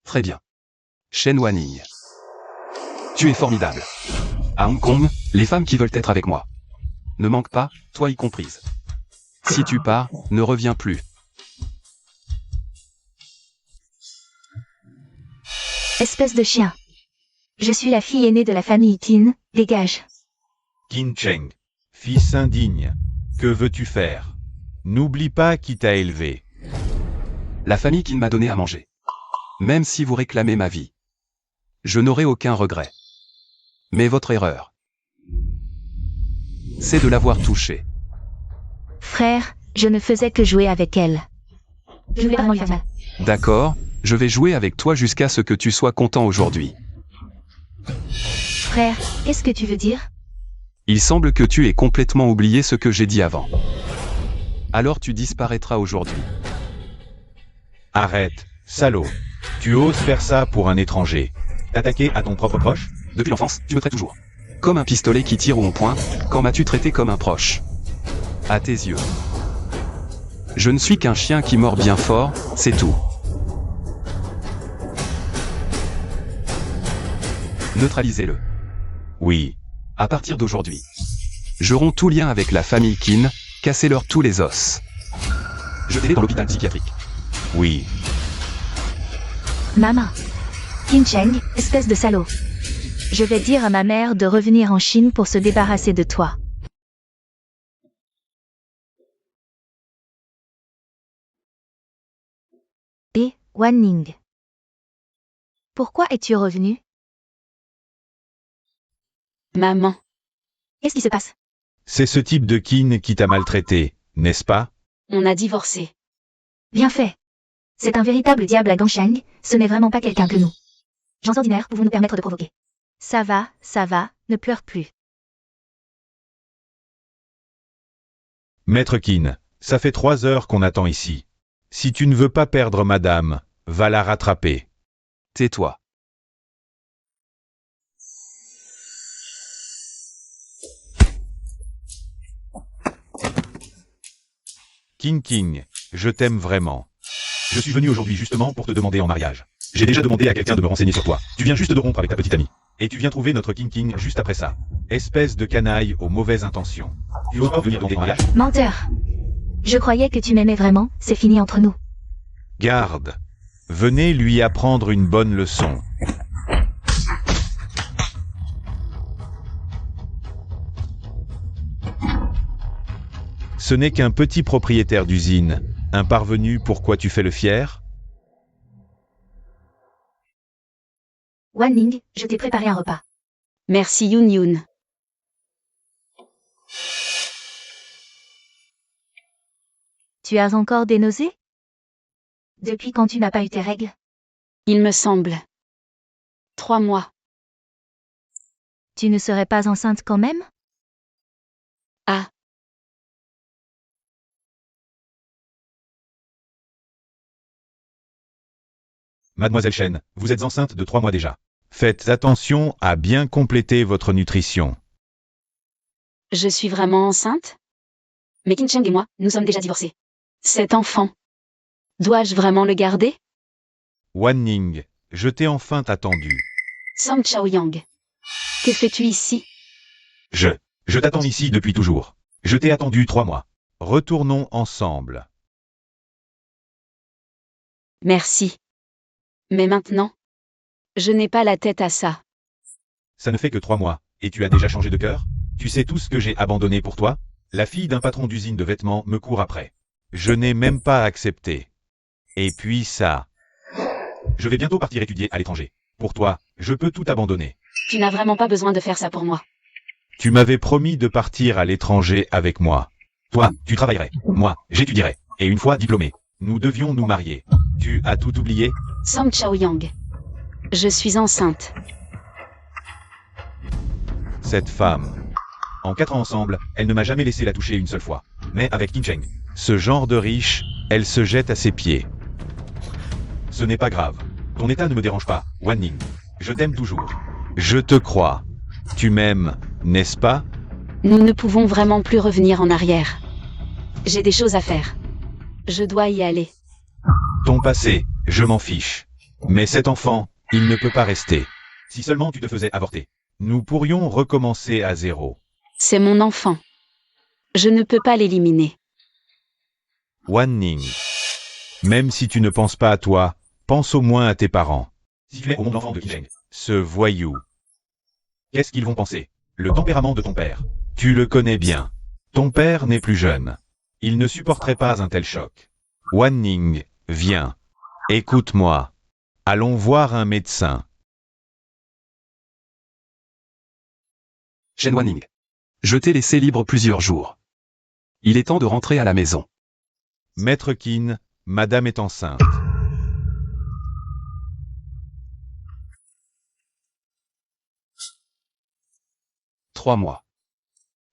Très bien. Shen Wanning. Tu es formidable. À Hong Kong, les femmes qui veulent être avec moi ne manquent pas, toi y comprise. Si tu pars, ne reviens plus. Espèce de chien. Je suis la fille aînée de la famille Qin, dégage. Qin Cheng, fils indigne, que veux-tu faire? N'oublie pas qui t'a élevé. La famille qui m'a donné à manger. Même si vous réclamez ma vie, je n'aurai aucun regret. Mais votre erreur, c'est de l'avoir touchée. Frère, je ne faisais que jouer avec elle. Je voulais vraiment lui faire mal. D'accord, je vais jouer avec toi jusqu'à ce que tu sois content aujourd'hui. Frère, qu'est-ce que tu veux dire? Il semble que tu aies complètement oublié ce que j'ai dit avant. Alors tu disparaîtras aujourd'hui. Arrête, salaud. Tu oses faire ça pour un étranger. T'attaquer à ton propre proche? Depuis l'enfance, tu me traites toujours comme un pistolet qui tire au point. Quand m'as-tu traité comme un proche? À tes yeux, je ne suis qu'un chien qui mord bien fort, c'est tout. Neutralisez-le. Oui. À partir d'aujourd'hui, je romps tout lien avec la famille Qin, cassez-leur tous les os. Jetez-les dans l'hôpital psychiatrique. Oui. Maman. Qin Cheng, espèce de salaud. Je vais dire à ma mère de revenir en Chine pour se débarrasser de toi. Et, Wan Ning. Pourquoi es-tu revenu? Maman. Qu'est-ce qui se passe? C'est ce type de Qin qui t'a maltraité, n'est-ce pas? On a divorcé. Bien fait. C'est un véritable diable à Gangshang, ce n'est vraiment pas quelqu'un que nous. Gens ordinaires pouvons nous permettre de provoquer. Ça va, ne pleure plus. Maître Qin, ça fait 3 heures qu'on attend ici. Si tu ne veux pas perdre madame, va la rattraper. Tais-toi. Qin, je t'aime vraiment. Je suis venu aujourd'hui justement pour te demander en mariage. J'ai déjà demandé à quelqu'un de me renseigner sur toi. Tu viens juste de rompre avec ta petite amie. Et tu viens trouver notre Qin juste après ça. Espèce de canaille aux mauvaises intentions. Tu oses pas venir demander en mariage? Menteur. Je croyais que tu m'aimais vraiment, c'est fini entre nous. Garde. Venez lui apprendre une bonne leçon. Ce n'est qu'un petit propriétaire d'usine. Un parvenu, pourquoi tu fais le fier? Wan Ning, je t'ai préparé un repas. Merci Yun Yun. Tu as encore des nausées? Depuis quand tu n'as pas eu tes règles? Il me semble. 3 mois. Tu ne serais pas enceinte quand même? Ah. Mademoiselle Chen, vous êtes enceinte de 3 mois déjà. Faites attention à bien compléter votre nutrition. Je suis vraiment enceinte? Mais Qin Cheng et moi, nous sommes déjà divorcés. Cet enfant. Dois-je vraiment le garder? Wan Ning, je t'ai enfin attendu. Song Chaoyang. Que fais-tu ici? Je t'attends ici depuis toujours. Je t'ai attendu 3 mois. Retournons ensemble. Merci. Mais maintenant, je n'ai pas la tête à ça. Ça ne fait que 3 mois, et tu as déjà changé de cœur? Tu sais tout ce que j'ai abandonné pour toi? La fille d'un patron d'usine de vêtements me court après. Je n'ai même pas accepté. Et puis ça. Je vais bientôt partir étudier à l'étranger. Pour toi, je peux tout abandonner. Tu n'as vraiment pas besoin de faire ça pour moi. Tu m'avais promis de partir à l'étranger avec moi. Toi, tu travaillerais. Moi, j'étudierais. Et une fois diplômé, nous devions nous marier. Tu as tout oublié? Song Chaoyang. Je suis enceinte. Cette femme. En 4 ans ensemble, elle ne m'a jamais laissé la toucher une seule fois. Mais avec Qin Cheng, ce genre de riche, elle se jette à ses pieds. Ce n'est pas grave. Ton état ne me dérange pas, Wan Ning. Je t'aime toujours. Je te crois. Tu m'aimes, n'est-ce pas? Nous ne pouvons vraiment plus revenir en arrière. J'ai des choses à faire. Je dois y aller. Ton passé, je m'en fiche. Mais cet enfant, il ne peut pas rester. Si seulement tu te faisais avorter, nous pourrions recommencer à zéro. C'est mon enfant. Je ne peux pas l'éliminer. Wan Ning. Même si tu ne penses pas à toi, pense au moins à tes parents. Sifflet au monde l'enfant de Qin. Ce voyou. Qu'est-ce qu'ils vont penser? Le tempérament de ton père. Tu le connais bien. Ton père n'est plus jeune. Il ne supporterait pas un tel choc. Wan Ning, viens. Écoute-moi. Allons voir un médecin. Shen Wanning. Je t'ai laissé libre plusieurs jours. Il est temps de rentrer à la maison. Maître Qin, madame est enceinte. Trois mois.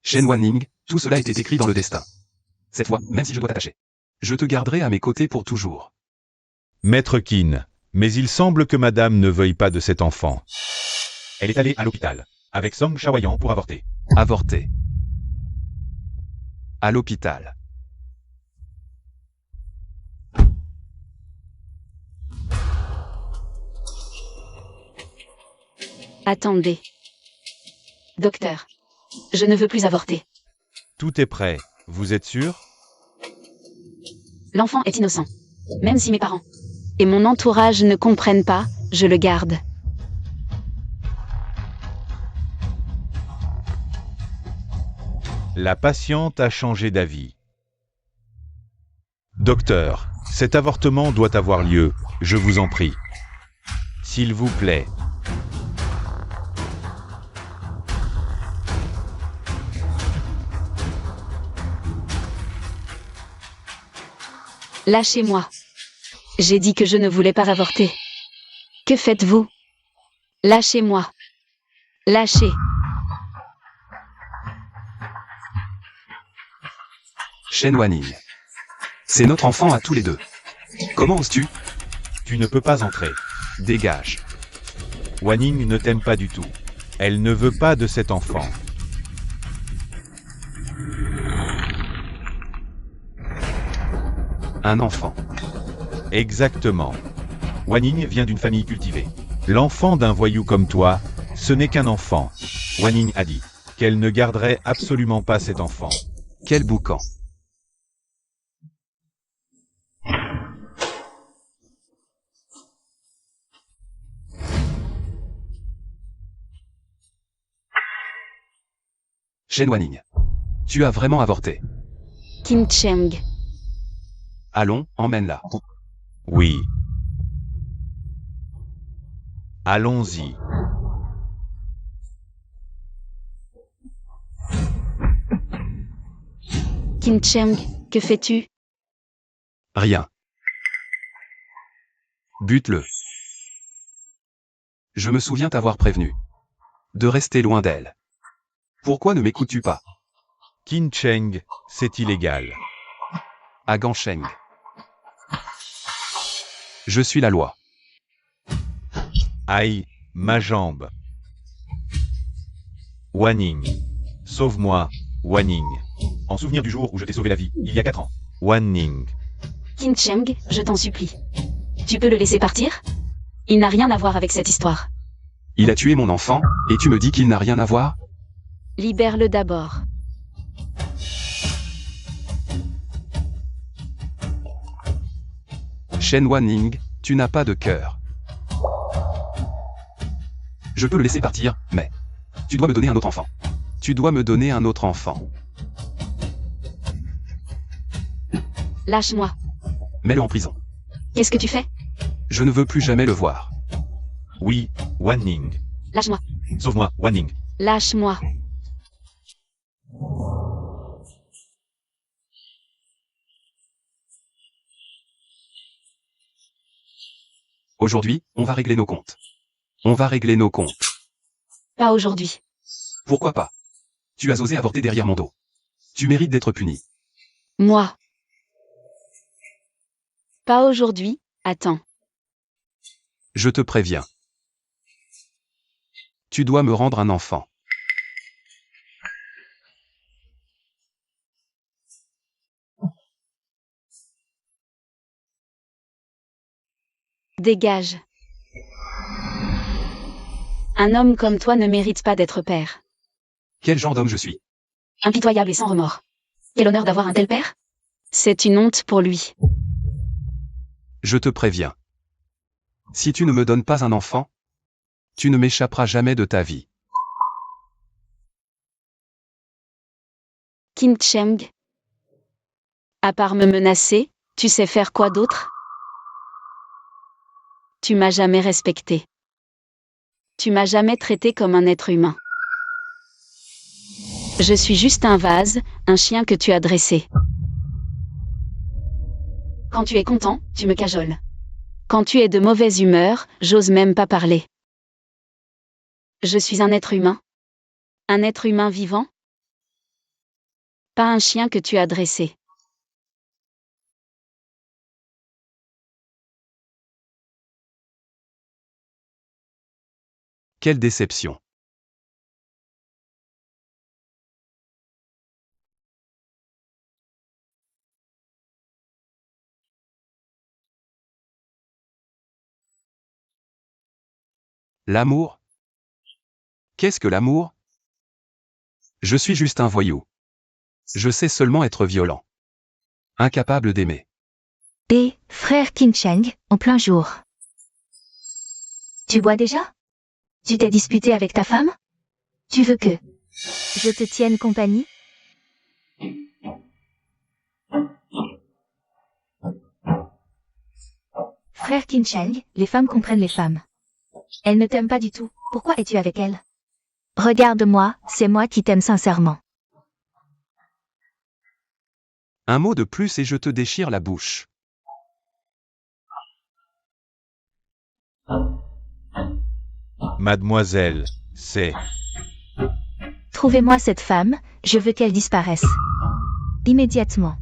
Shen Wanning, tout cela était écrit dans le destin. Cette fois, même si je dois t'attacher, je te garderai à mes côtés pour toujours. Maître Qin, mais il semble que madame ne veuille pas de cet enfant. Elle est allée à l'hôpital, avec Song Shaoyan pour avorter. Avorté. À l'hôpital. Attendez. Docteur. Je ne veux plus avorter. Tout est prêt, vous êtes sûr? L'enfant est innocent. Même si mes parents et mon entourage ne comprennent pas, je le garde. La patiente a changé d'avis. Docteur, cet avortement doit avoir lieu, je vous en prie. S'il vous plaît. Lâchez-moi. J'ai dit que je ne voulais pas avorter. Que faites-vous? Lâchez-moi. Lâchez. Shen Wanning. C'est notre enfant à tous les deux. Comment oses-tu? Tu ne peux pas entrer. Dégage. Wanning ne t'aime pas du tout. Elle ne veut pas de cet enfant. Un enfant. Exactement. Wanning vient d'une famille cultivée. L'enfant d'un voyou comme toi, ce n'est qu'un enfant. Wanning a dit qu'elle ne garderait absolument pas cet enfant. Quel boucan. Shen Wanning. Tu as vraiment avorté. Kim Cheng. Allons, emmène-la. Oui. Allons-y. Kim Cheng, que fais-tu? Rien. Bute-le. Je me souviens t'avoir prévenu. De rester loin d'elle. Pourquoi ne m'écoutes-tu pas? Qin Cheng, c'est illégal. À Gansheng. Je suis la loi. Aïe, ma jambe. Wanning. Sauve-moi, Wanning. En souvenir du jour où je t'ai sauvé la vie, il y a 4 ans. Wanning. Kim Cheng, je t'en supplie. Tu peux le laisser partir? Il n'a rien à voir avec cette histoire. Il a tué mon enfant, et tu me dis qu'il n'a rien à voir? Libère-le d'abord. Shen Wanning, tu n'as pas de cœur. Je peux le laisser partir, mais... Tu dois me donner un autre enfant. Tu dois me donner un autre enfant. Lâche-moi. Mets-le en prison. Qu'est-ce que tu fais? Je ne veux plus jamais le voir. Oui, Wanning. Lâche-moi. Sauve-moi, Wanning. Lâche-moi. Aujourd'hui, on va régler nos comptes. On va régler nos comptes. Pas aujourd'hui. Pourquoi pas? Tu as osé avorter derrière mon dos. Tu mérites d'être puni. Moi. Pas aujourd'hui, attends. Je te préviens. Tu dois me rendre un enfant. Dégage. Un homme comme toi ne mérite pas d'être père. Quel genre d'homme je suis? Impitoyable et sans remords. Quel honneur d'avoir un tel père? C'est une honte pour lui. Je te préviens. Si tu ne me donnes pas un enfant, tu ne m'échapperas jamais de ta vie. Qin Cheng. À part me menacer, tu sais faire quoi d'autre? Tu m'as jamais respecté. Tu m'as jamais traité comme un être humain. Je suis juste un vase, un chien que tu as dressé. Quand tu es content, tu me cajoles. Quand tu es de mauvaise humeur, j'ose même pas parler. Je suis un être humain. Un être humain vivant. Pas un chien que tu as dressé. Quelle déception. L'amour? Qu'est-ce que l'amour? Je suis juste un voyou. Je sais seulement être violent. Incapable d'aimer. B. Frère Qin Cheng, en plein jour. Tu bois déjà? Tu t'es disputé avec ta femme? Tu veux que je te tienne compagnie? Frère Qin Cheng, les femmes comprennent les femmes. Elles ne t'aiment pas du tout. Pourquoi es-tu avec elles? Regarde-moi, c'est moi qui t'aime sincèrement. Un mot de plus et je te déchire la bouche. Mademoiselle, c'est... Trouvez-moi cette femme, je veux qu'elle disparaisse. Immédiatement.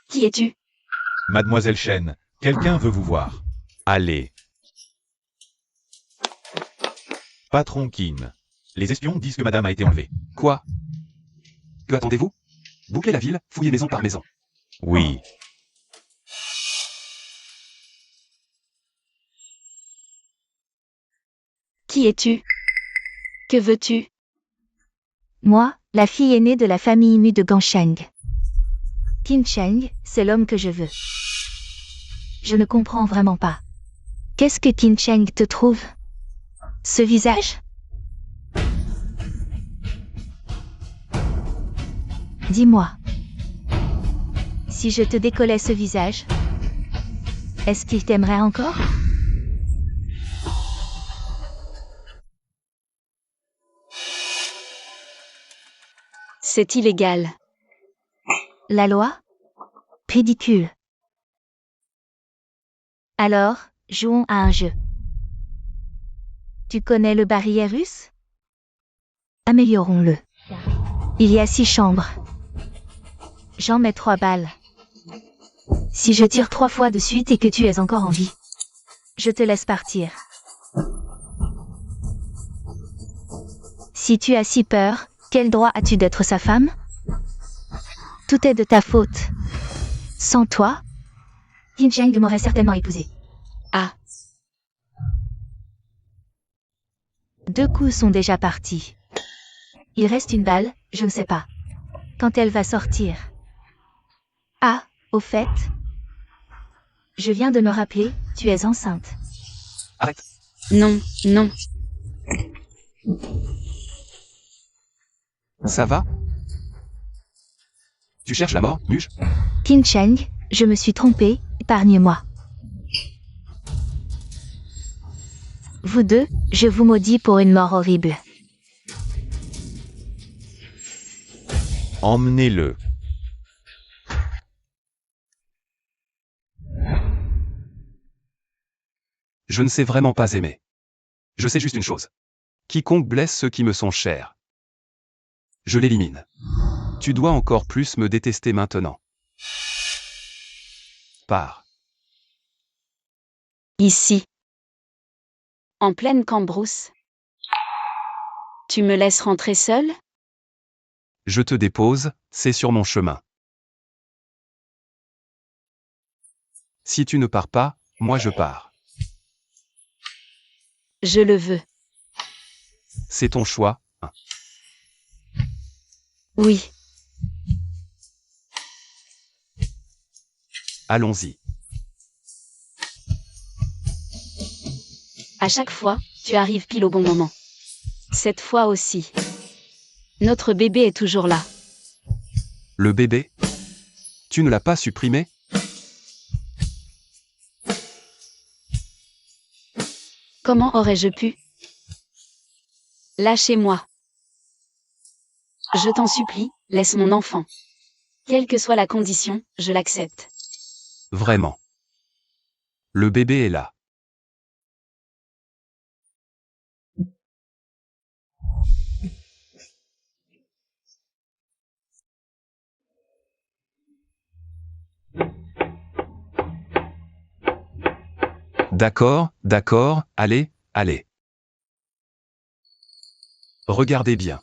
Qui es-tu? Mademoiselle Chen, quelqu'un veut vous voir. Allez. Patron Qin. Les espions disent que madame a été enlevée. Quoi? Que attendez-vous? Bouclez la ville, fouillez maison par maison. Oui. Qui es-tu? Que veux-tu? Moi, la fille aînée de la famille Mu de Gansheng. Qin Cheng, c'est l'homme que je veux. Je ne comprends vraiment pas. Qu'est-ce que Qin Cheng te trouve? Ce visage? Dis-moi. Si je te décollais ce visage, est-ce qu'il t'aimerait encore? C'est illégal. La loi? Ridicule. Alors, jouons à un jeu. Tu connais le barillet russe? Améliorons-le. Il y a 6 chambres. J'en mets 3 balles. Si je tire 3 fois de suite et que tu es encore en vie, je te laisse partir. Si tu as si peur, quel droit as-tu d'être sa femme? Tout est de ta faute. Sans toi, Qin Cheng m'aurait certainement épousé. Ah, 2 coups sont déjà partis. Il reste une balle, je ne sais pas. Quand elle va sortir. Ah, au fait, je viens de me rappeler, tu es enceinte. Arrête. non, non. Ça va? Tu cherches la mort, Muge? Qin Cheng, je me suis trompée, épargne-moi. Vous deux, je vous maudis pour une mort horrible. Emmenez-le. Je ne sais vraiment pas aimer. Je sais juste une chose. Quiconque blesse ceux qui me sont chers, je l'élimine. Tu dois encore plus me détester maintenant. Pars. Ici. En pleine cambrousse. Tu me laisses rentrer seule? Je te dépose, c'est sur mon chemin. Si tu ne pars pas, moi je pars. Je le veux. C'est ton choix, hein. Oui. allons-y. À chaque fois, tu arrives pile au bon moment. Cette fois aussi. Notre bébé est toujours là. Le bébé? Tu ne l'as pas supprimé? Comment aurais-je pu? Lâchez-moi. Je t'en supplie, laisse mon enfant. Quelle que soit la condition, je l'accepte. Vraiment. Le bébé est là. D'accord, d'accord, allez, allez. Regardez bien.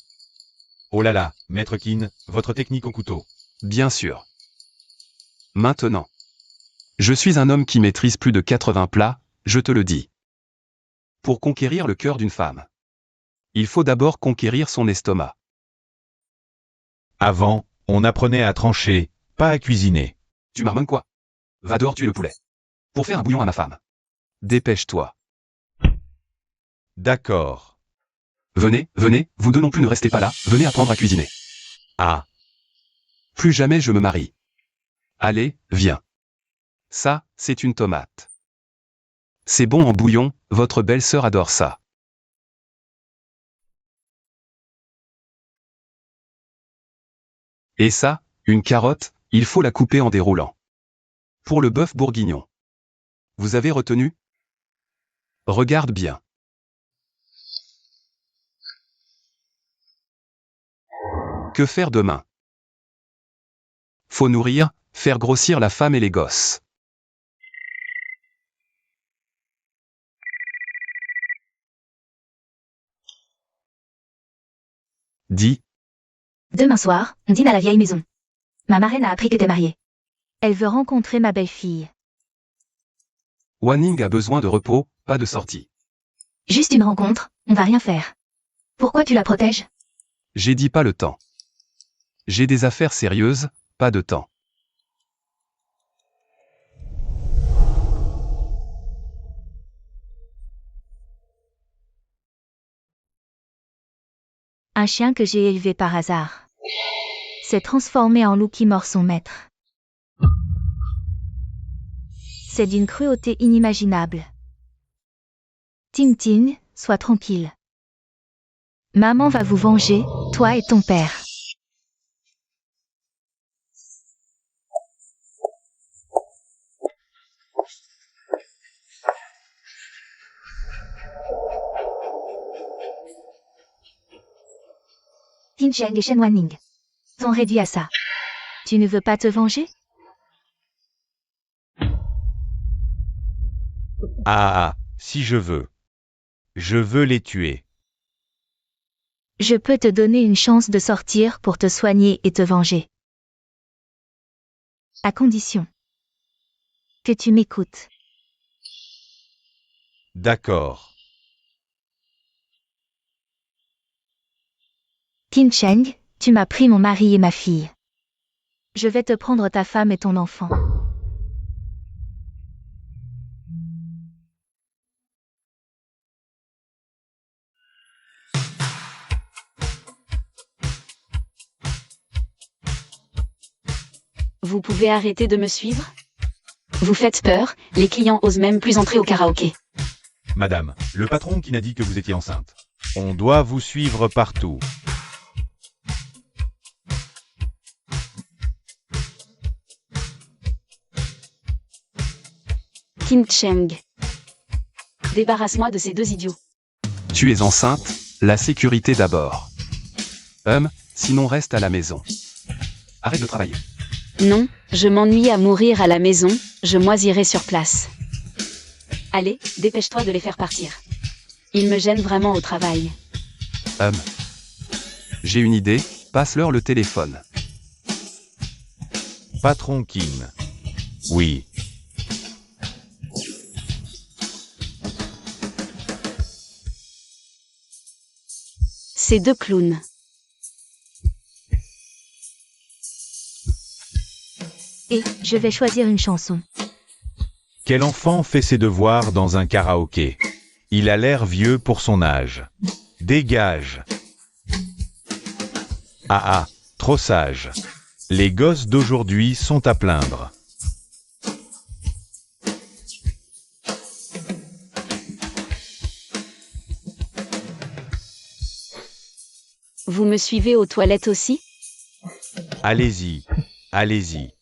Oh là là, maître Keane, votre technique au couteau. Bien sûr. Maintenant. Je suis un homme qui maîtrise plus de 80 plats, je te le dis. Pour conquérir le cœur d'une femme, il faut d'abord conquérir son estomac. Avant, on apprenait à trancher, pas à cuisiner. Tu marmonnes quoi? Va dehors tuer le poulet. Pour faire un bouillon à ma femme. Dépêche-toi. D'accord. Venez, venez, vous deux non plus ne restez pas là, venez apprendre à cuisiner. Ah, Plus jamais je me marie. Allez, viens. Ça, c'est une tomate. C'est bon en bouillon, votre belle-sœur adore ça. Et ça, une carotte, il faut la couper en déroulant. Pour le bœuf bourguignon. Vous avez retenu? Regarde bien. Que faire demain? Faut nourrir, faire grossir la femme et les gosses. Dis, Demain soir, on dîne à la vieille maison. Ma marraine a appris que t'es mariée. Elle veut rencontrer ma belle-fille. Wanning a besoin de repos, pas de sortie. Juste une rencontre, on va rien faire. Pourquoi tu la protèges? J'ai dit pas le temps. J'ai des affaires sérieuses, pas de temps. Un chien que j'ai élevé par hasard s'est transformé en loup qui mord son maître. C'est d'une cruauté inimaginable. Tintin, sois tranquille. Maman va vous venger, toi et ton père. Tin Cheng et Shen Wanning sont réduits à ça. Tu ne veux pas te venger? ah, si je veux. Je veux les tuer. Je peux te donner une chance de sortir pour te soigner et te venger. À condition que tu m'écoutes. D'accord. Tin Cheng, tu m'as pris mon mari et ma fille. Je vais te prendre ta femme et ton enfant. Vous pouvez arrêter de me suivre? Vous faites peur, les clients osent même plus entrer au karaoké. Madame, le patron qui n'a dit que vous étiez enceinte. On doit vous suivre partout. Kim Cheng. Débarrasse-moi de ces deux idiots. Tu es enceinte, la sécurité d'abord. Sinon reste à la maison. Arrête de travailler. Non, je m'ennuie à mourir à la maison, je moisirai sur place. Allez, dépêche-toi de les faire partir. Ils me gênent vraiment au travail. J'ai une idée, passe-leur le téléphone. Patron Keane. Oui. Ces deux clowns. Et je vais choisir une chanson. Quel enfant fait ses devoirs dans un karaoké? Il a l'air vieux pour son âge. Dégage. Ah ah, trop sage. Les gosses d'aujourd'hui sont à plaindre. Vous me suivez aux toilettes aussi? Allez-y, allez-y.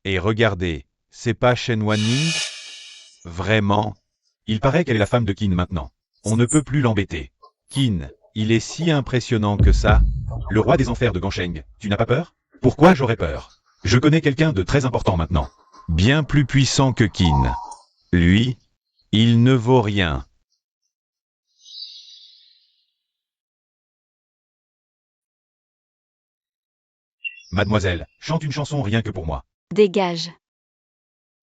Et regardez, c'est pas Shen Wanning? Vraiment? Il paraît qu'elle est la femme de Qin maintenant. On ne peut plus l'embêter. Qin, il est si impressionnant que ça. Le roi des enfers de Gansheng, tu n'as pas peur? Pourquoi j'aurais peur? Je connais quelqu'un de très important maintenant. Bien plus puissant que Qin. Lui, il ne vaut rien. Mademoiselle, chante une chanson rien que pour moi. Dégage.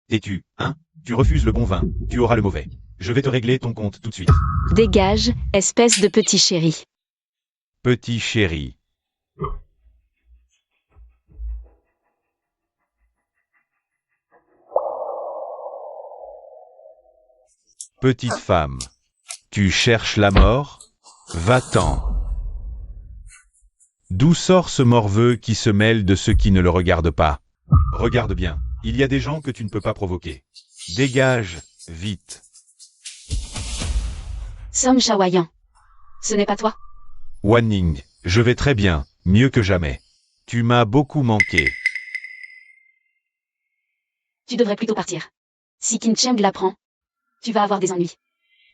Tais-tu, hein? Tu refuses le bon vin, tu auras le mauvais. Je vais te régler ton compte tout de suite. Dégage, espèce de petit chéri. Petit chéri. Petite femme. Tu cherches la mort? Va-t'en. D'où sort ce morveux qui se mêle de ceux qui ne le regardent pas? Regarde bien, il y a des gens que tu ne peux pas provoquer. Dégage, vite. Song Shaoyan. Ce n'est pas toi? Wanning, je vais très bien, mieux que jamais. Tu m'as beaucoup manqué. Tu devrais plutôt partir. Si Qin Cheng l'apprend, tu vas avoir des ennuis.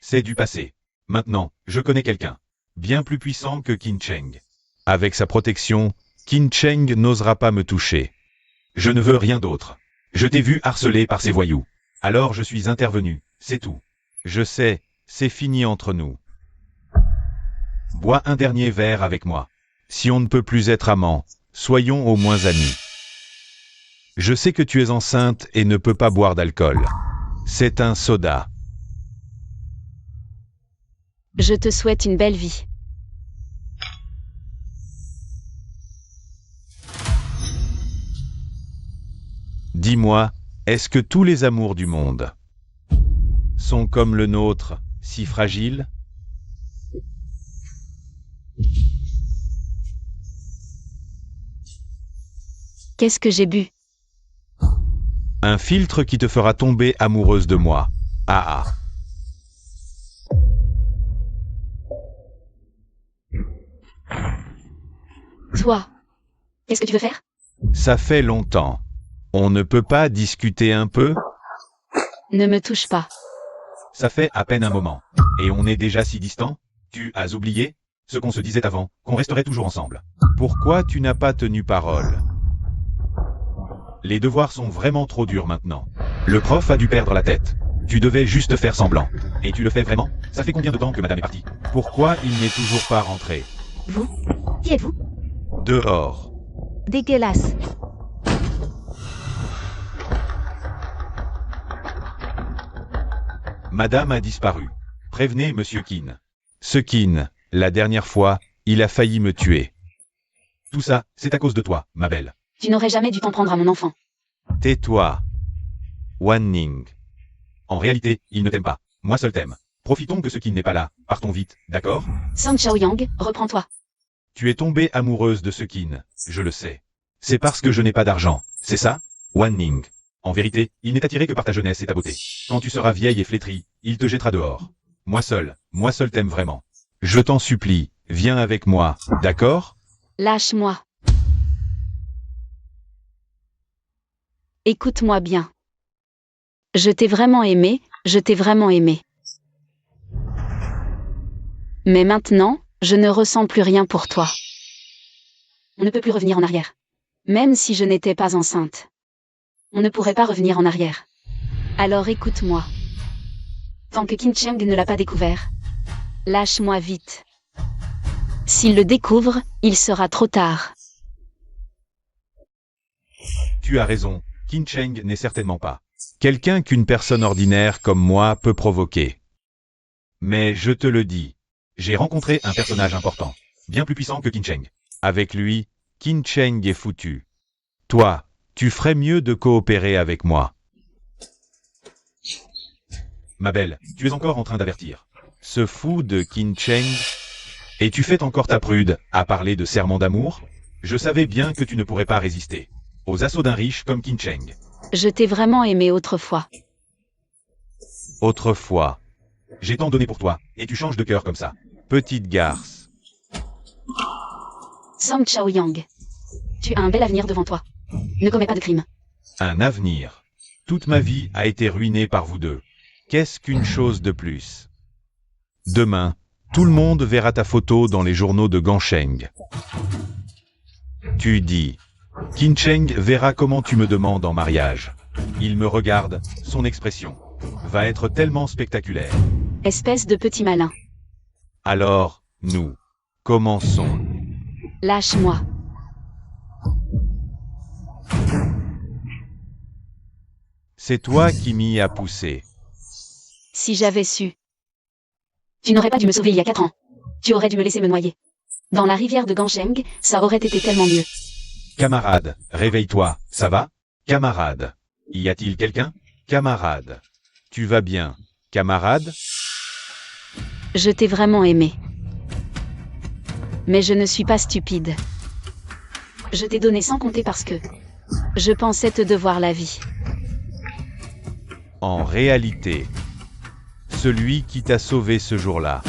C'est du passé. Maintenant, je connais quelqu'un. Bien plus puissant que Qin Cheng. Avec sa protection, Qin Cheng n'osera pas me toucher. Je ne veux rien d'autre. Je t'ai vu harcelé par ces voyous. Alors je suis intervenu, c'est tout. Je sais, c'est fini entre nous. Bois un dernier verre avec moi. Si on ne peut plus être amants, soyons au moins amis. Je sais que tu es enceinte et ne peux pas boire d'alcool. C'est un soda. Je te souhaite une belle vie. Dis-moi, est-ce que tous les amours du monde sont comme le nôtre, si fragiles? Qu'est-ce que j'ai bu? Un filtre qui te fera tomber amoureuse de moi. Ah ah. Toi. Qu'est-ce que tu veux faire? Ça fait longtemps. On ne peut pas discuter un peu? Ne me touche pas. Ça fait à peine un moment. Et on est déjà si distants? Tu as oublié ce qu'on se disait avant, qu'on resterait toujours ensemble. Pourquoi tu n'as pas tenu parole? Les devoirs sont vraiment trop durs maintenant. Le prof a dû perdre la tête. Tu devais juste faire semblant. Et tu le fais vraiment? Ça fait combien de temps que madame est partie? Pourquoi il n'est toujours pas rentré? Vous? Qui êtes-vous? Dehors. Dégueulasse. Madame a disparu. Prévenez Monsieur Qin. Ce Qin, la dernière fois, il a failli me tuer. Tout ça, c'est à cause de toi, ma belle. Tu n'aurais jamais dû t'en prendre à mon enfant. Tais-toi. Wanning. En réalité, il ne t'aime pas. Moi seul t'aime. Profitons que ce Qin n'est pas là. Partons vite, d'accord? Song Shaoyang, reprends-toi. Tu es tombée amoureuse de ce Qin, je le sais. C'est parce que je n'ai pas d'argent, c'est ça? Wanning. En vérité, il n'est attiré que par ta jeunesse et ta beauté. Quand tu seras vieille et flétrie, il te jettera dehors. Moi seul t'aime vraiment. Je t'en supplie, viens avec moi, d'accord? Lâche-moi. Écoute-moi bien. Je t'ai vraiment aimé, je t'ai vraiment aimé. Mais maintenant, je ne ressens plus rien pour toi. On ne peut plus revenir en arrière. Même si je n'étais pas enceinte. On ne pourrait pas revenir en arrière. Alors écoute-moi. Tant que Qin Cheng ne l'a pas découvert, lâche-moi vite. S'il le découvre, il sera trop tard. Tu as raison, Qin Cheng n'est certainement pas quelqu'un qu'une personne ordinaire comme moi peut provoquer. Mais je te le dis, j'ai rencontré un personnage important. bien plus puissant que Qin Sheng. Avec lui, Qin Sheng est foutu. Toi, tu ferais mieux de coopérer avec moi. Ma belle, tu es encore en train d'avertir. Ce fou de Qin Sheng. Et tu fais encore ta prude à parler de serment d'amour? Je savais bien que tu ne pourrais pas résister aux assauts d'un riche comme Qin Sheng. Je t'ai vraiment aimé autrefois. Autrefois. J'ai tant donné pour toi, et tu changes de cœur comme ça. Petite garce. Song Chaoyang. Tu as un bel avenir devant toi. Ne commets pas de crime. Un avenir. Toute ma vie a été ruinée par vous deux. Qu'est-ce qu'une chose de plus? Demain, tout le monde verra ta photo dans les journaux de Gansheng. Tu dis, Qin Sheng verra comment tu me demandes en mariage. Il me regarde, son expression va être tellement spectaculaire. Espèce de petit malin. Alors, nous commençons. Lâche-moi. C'est toi qui m'y as poussé. Si j'avais su. Tu n'aurais pas dû me sauver il y a 4 ans. Tu aurais dû me laisser me noyer. Dans la rivière de Gansheng, ça aurait été tellement mieux. Camarade, réveille-toi, ça va? Camarade. Y a-t-il quelqu'un? Camarade. Tu vas bien, camarade? Je t'ai vraiment aimé. Mais je ne suis pas stupide. Je t'ai donné sans compter parce que je pensais te devoir la vie. En réalité, celui qui t'a sauvé ce jour-là,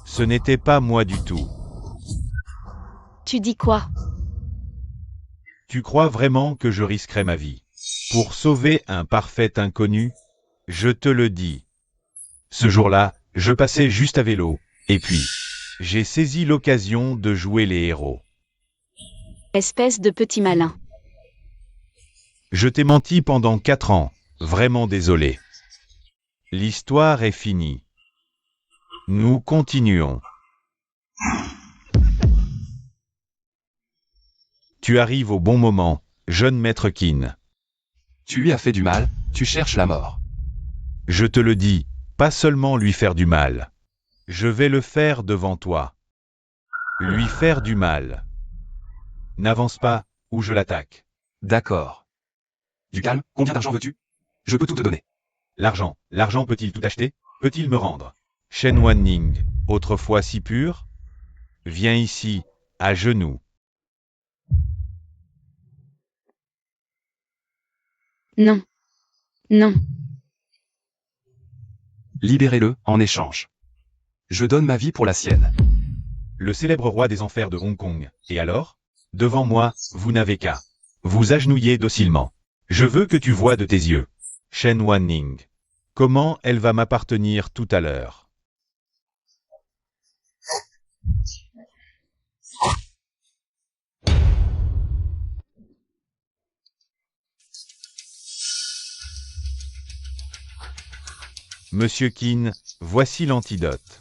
ce n'était pas moi du tout. Tu dis quoi? Tu crois vraiment que je risquerais ma vie pour sauver un parfait inconnu? Je te le dis. Ce jour-là, je passais juste à vélo, et puis, j'ai saisi l'occasion de jouer les héros. Espèce de petit malin. Je t'ai menti pendant 4 ans, vraiment désolé. L'histoire est finie. Nous continuons. Tu arrives au bon moment, jeune maître Qin. Tu lui as fait du mal, tu cherches la mort. Je te le dis, pas seulement lui faire du mal. Je vais le faire devant toi. Lui faire du mal. N'avance pas, ou je l'attaque. D'accord. Du calme, combien d'argent veux-tu? Je peux tout te donner. L'argent peut-il tout acheter? Peut-il me rendre? Shen Wanning, autrefois si pur? Viens ici, à genoux. Non. Non. Libérez-le, en échange. Je donne ma vie pour la sienne. Le célèbre roi des enfers de Hong Kong. Et alors? Devant moi, vous n'avez qu'à vous agenouiller docilement. Je veux que tu vois de tes yeux. Shen Wanning. Comment elle va m'appartenir tout à l'heure? Monsieur Qin, voici l'antidote.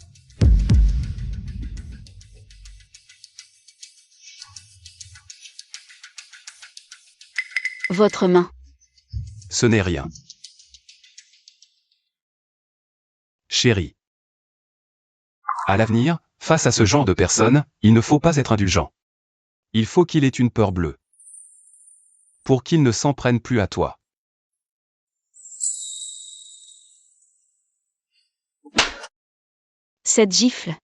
Votre main. Ce n'est rien. Chérie. À l'avenir, face à ce genre de personnes, il ne faut pas être indulgent. Il faut qu'il ait une peur bleue. Pour qu'il ne s'en prenne plus à toi. Cette gifle.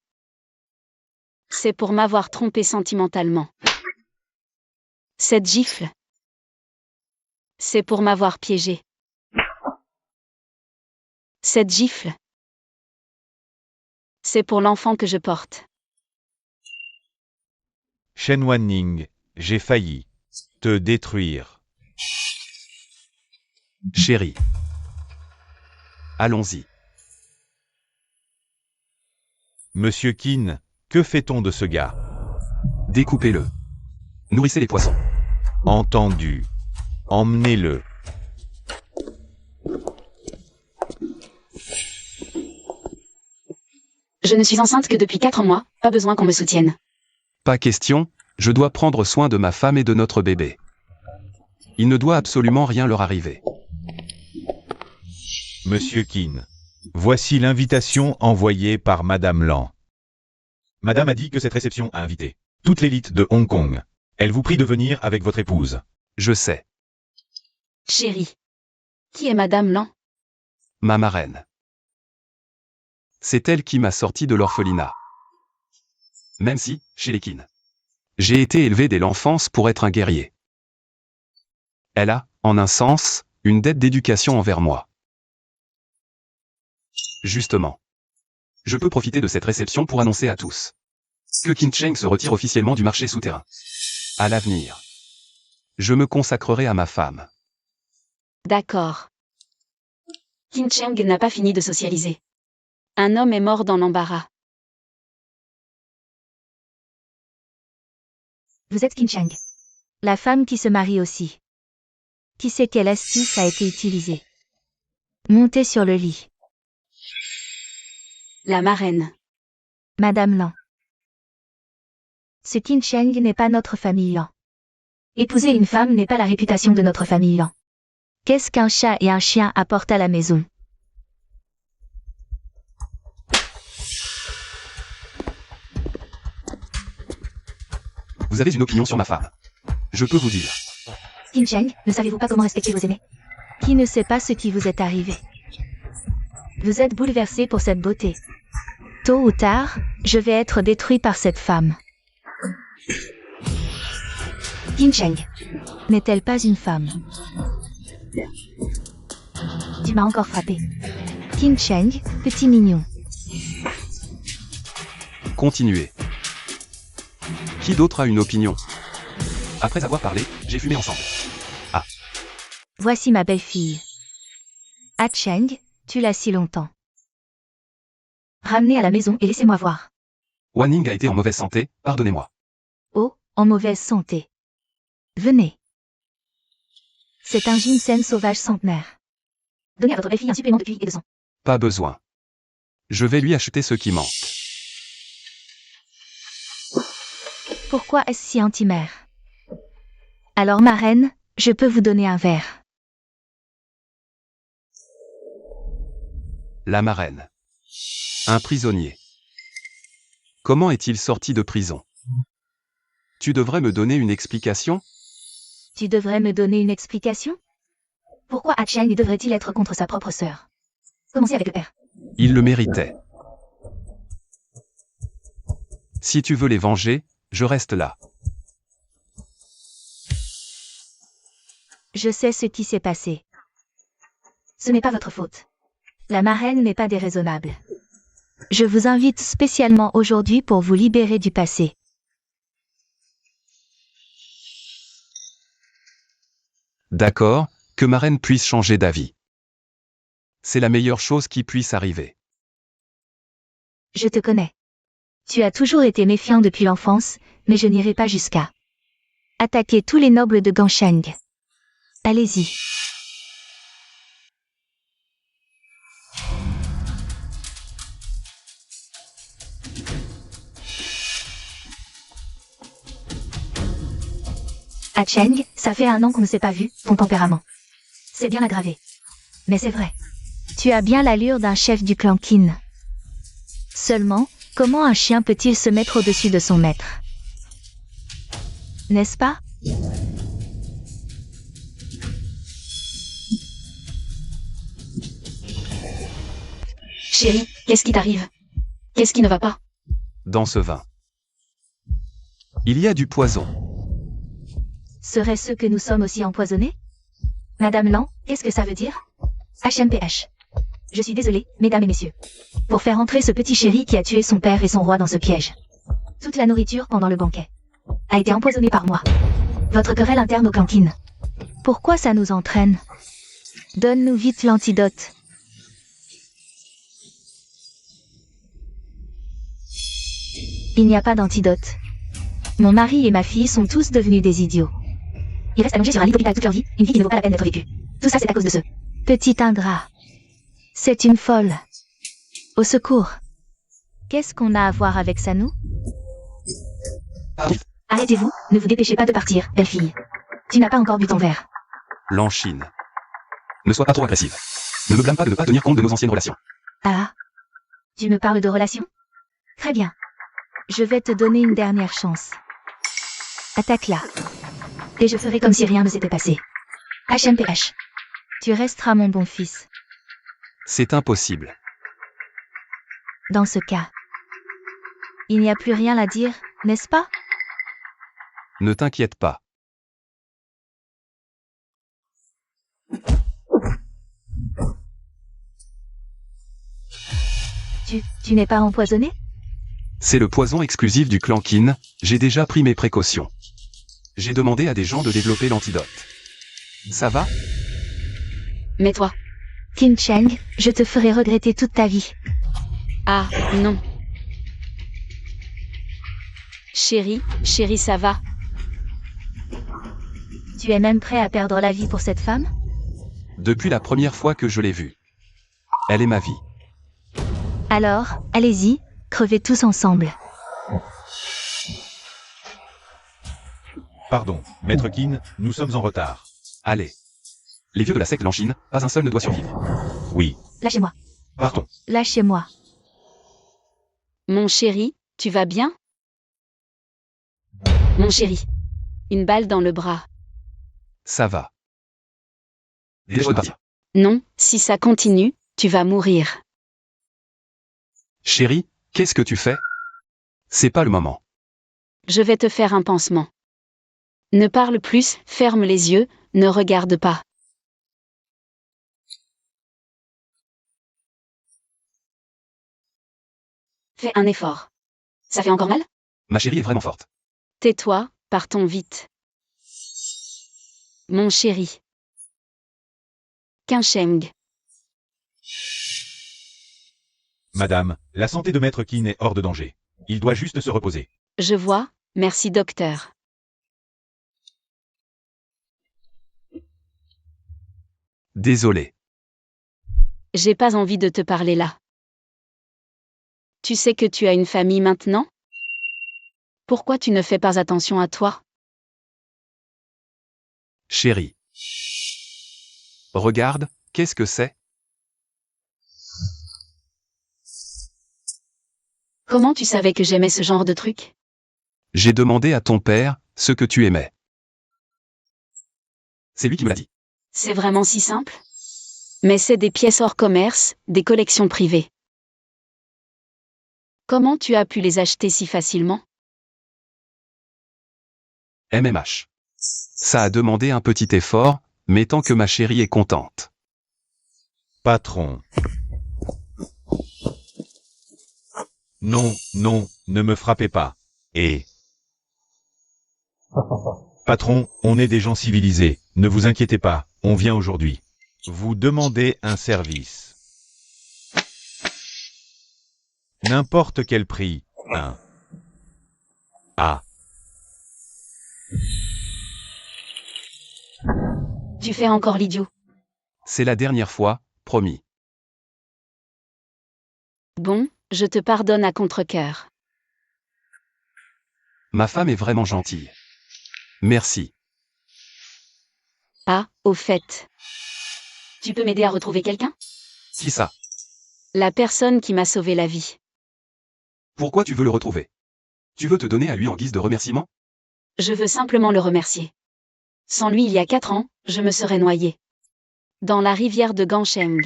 C'est pour m'avoir trompé sentimentalement. Cette gifle. C'est pour m'avoir piégé. Cette gifle. C'est pour l'enfant que je porte. Shen Wanning, j'ai failli te détruire. Chérie. Allons-y. Monsieur Qin, que fait-on de ce gars? Découpez-le. Nourrissez les poissons. Entendu. Emmenez-le. Je ne suis enceinte que depuis 4 mois, pas besoin qu'on me soutienne. Pas question, je dois prendre soin de ma femme et de notre bébé. Il ne doit absolument rien leur arriver. Monsieur Qin, voici l'invitation envoyée par Madame Lan. Madame a dit que cette réception a invité toute l'élite de Hong Kong. Elle vous prie de venir avec votre épouse. Je sais. Chérie. Qui est Madame Lan? Ma marraine. C'est elle qui m'a sorti de l'orphelinat. Même si, chez les Qin, j'ai été élevé dès l'enfance pour être un guerrier. Elle a, en un sens, une dette d'éducation envers moi. Justement. Je peux profiter de cette réception pour annoncer à tous que Qin Cheng se retire officiellement du marché souterrain. À l'avenir, je me consacrerai à ma femme. D'accord. Qin Cheng n'a pas fini de socialiser. Un homme est mort dans l'embarras. Vous êtes Qin Cheng. La femme qui se marie aussi. Qui sait quelle astuce a été utilisée? Montez sur le lit. La marraine. Madame Lan. Ce Qin Cheng n'est pas notre famille Lan. Épouser une femme n'est pas la réputation de notre famille Lan. Qu'est-ce qu'un chat et un chien apportent à la maison? Vous avez une opinion sur ma femme. Je peux vous dire. Qin Cheng, ne savez-vous pas comment respecter vos aînés? Qui ne sait pas ce qui vous est arrivé? Vous êtes bouleversé pour cette beauté. Tôt ou tard, je vais être détruit par cette femme. Qin Cheng. N'est-elle pas une femme? Tu m'as encore frappé. Qin Cheng, petit mignon. Continuez. Qui d'autre a une opinion? Après avoir parlé, j'ai fumé ensemble. Voici ma belle-fille. Ah Cheng, tu l'as si longtemps. Ramenez à la maison et laissez-moi voir. Wan Ning a été en mauvaise santé, pardonnez-moi. Oh, en mauvaise santé. Venez. C'est un ginseng sauvage centenaire. Donnez à votre belle-fille un supplément de QI et de sang. Pas besoin. Je vais lui acheter ce qui manque. Pourquoi est-ce si anti-mère? Alors ma reine, je peux vous donner un verre. La marraine. Un prisonnier. Comment est-il sorti de prison? Tu devrais me donner une explication? Tu devrais me donner une explication? Pourquoi Ah Cheng devrait-il être contre sa propre sœur? Commencez avec le père. Il le méritait. Si tu veux les venger, je reste là. Je sais ce qui s'est passé. Ce n'est pas votre faute. La marraine n'est pas déraisonnable. Je vous invite spécialement aujourd'hui pour vous libérer du passé. D'accord, que ma reine puisse changer d'avis. C'est la meilleure chose qui puisse arriver. Je te connais. Tu as toujours été méfiant depuis l'enfance, mais je n'irai pas jusqu'à attaquer tous les nobles de Gansheng. Allez-y. Ah Cheng, ça fait 1 an qu'on ne s'est pas vu, ton tempérament. C'est bien aggravé. Mais c'est vrai. Tu as bien l'allure d'un chef du clan Qin. Seulement, comment un chien peut-il se mettre au-dessus de son maître? N'est-ce pas? Chérie, qu'est-ce qui t'arrive? Qu'est-ce qui ne va pas? Dans ce vin. Il y a du poison. Serait-ce que nous sommes aussi empoisonnés? Madame Lan, qu'est-ce que ça veut dire? HMPH. Je suis désolée, mesdames et messieurs. Pour faire entrer ce petit chéri qui a tué son père et son roi dans ce piège. Toute la nourriture pendant le banquet a été empoisonnée par moi. Votre querelle interne au clan Qin. Pourquoi ça nous entraîne? Donne-nous vite l'antidote. Il n'y a pas d'antidote. Mon mari et ma fille sont tous devenus des idiots. Ils restent allongés sur un lit d'hôpital toute leur vie, une vie qui ne vaut pas la peine d'être vécue. Tout ça c'est à cause de ce petit ingrat. C'est une folle. Au secours. Qu'est-ce qu'on a à voir avec ça, nous? Arrêtez-vous, ne vous dépêchez pas de partir, belle fille. Tu n'as pas encore bu ton verre. Lanchine. Ne sois pas trop agressive. Ne me blâme pas de ne pas tenir compte de nos anciennes relations. Ah. Tu me parles de relations? Très bien. Je vais te donner une dernière chance. Attaque-la. Et je ferai comme si rien ne s'était passé. HMPH. Tu resteras mon bon fils. C'est impossible. Dans ce cas. Il n'y a plus rien à dire, n'est-ce pas? Ne t'inquiète pas. Tu n'es pas empoisonné? C'est le poison exclusif du clan Qin, j'ai déjà pris mes précautions. J'ai demandé à des gens de développer l'antidote. Ça va? Mais toi. Qin Cheng, je te ferai regretter toute ta vie. Ah, non. Chérie, ça va? Tu es même prêt à perdre la vie pour cette femme? Depuis la première fois que je l'ai vue. Elle est ma vie. Alors, allez-y, crevez tous ensemble. Pardon, Maître Qin, nous sommes en retard. Allez. Les vieux de la secte Lanchine, pas un seul ne doit survivre. Oui. Lâchez-moi. Partons. Lâchez-moi. Mon chéri, tu vas bien? Mon chéri. Une balle dans le bras. Ça va. Déjà de partir. Non, si ça continue, tu vas mourir. Chérie, qu'est-ce que tu fais? C'est pas le moment. Je vais te faire un pansement. Ne parle plus, ferme les yeux, ne regarde pas. Fais un effort. Ça fait encore mal? Ma chérie est vraiment forte. Tais-toi, partons vite. Mon chéri. Qin Sheng. Madame, la santé de Maître Qin est hors de danger. Il doit juste se reposer. Je vois, merci docteur. Désolé. J'ai pas envie de te parler là. Tu sais que tu as une famille maintenant? Pourquoi tu ne fais pas attention à toi? Chérie. Regarde, qu'est-ce que c'est? Comment tu savais que j'aimais ce genre de truc? J'ai demandé à ton père ce que tu aimais. C'est lui qui me l'a dit. C'est vraiment si simple? Mais c'est des pièces hors commerce, des collections privées. Comment tu as pu les acheter si facilement? MMH. Ça a demandé un petit effort, mais tant que ma chérie est contente. Patron. Non, non, ne me frappez pas. Et... Patron, on est des gens civilisés, ne vous inquiétez pas, on vient aujourd'hui. Vous demandez un service. N'importe quel prix. Ah. Tu fais encore l'idiot. C'est la dernière fois, promis. Bon, je te pardonne à contre-cœur. Ma femme est vraiment gentille. Merci. Ah, au fait. Tu peux m'aider à retrouver quelqu'un? Si ça. La personne qui m'a sauvé la vie. Pourquoi tu veux le retrouver? Tu veux te donner à lui en guise de remerciement? Je veux simplement le remercier. Sans lui il y a 4 ans, je me serais noyé. Dans la rivière de Gansheng.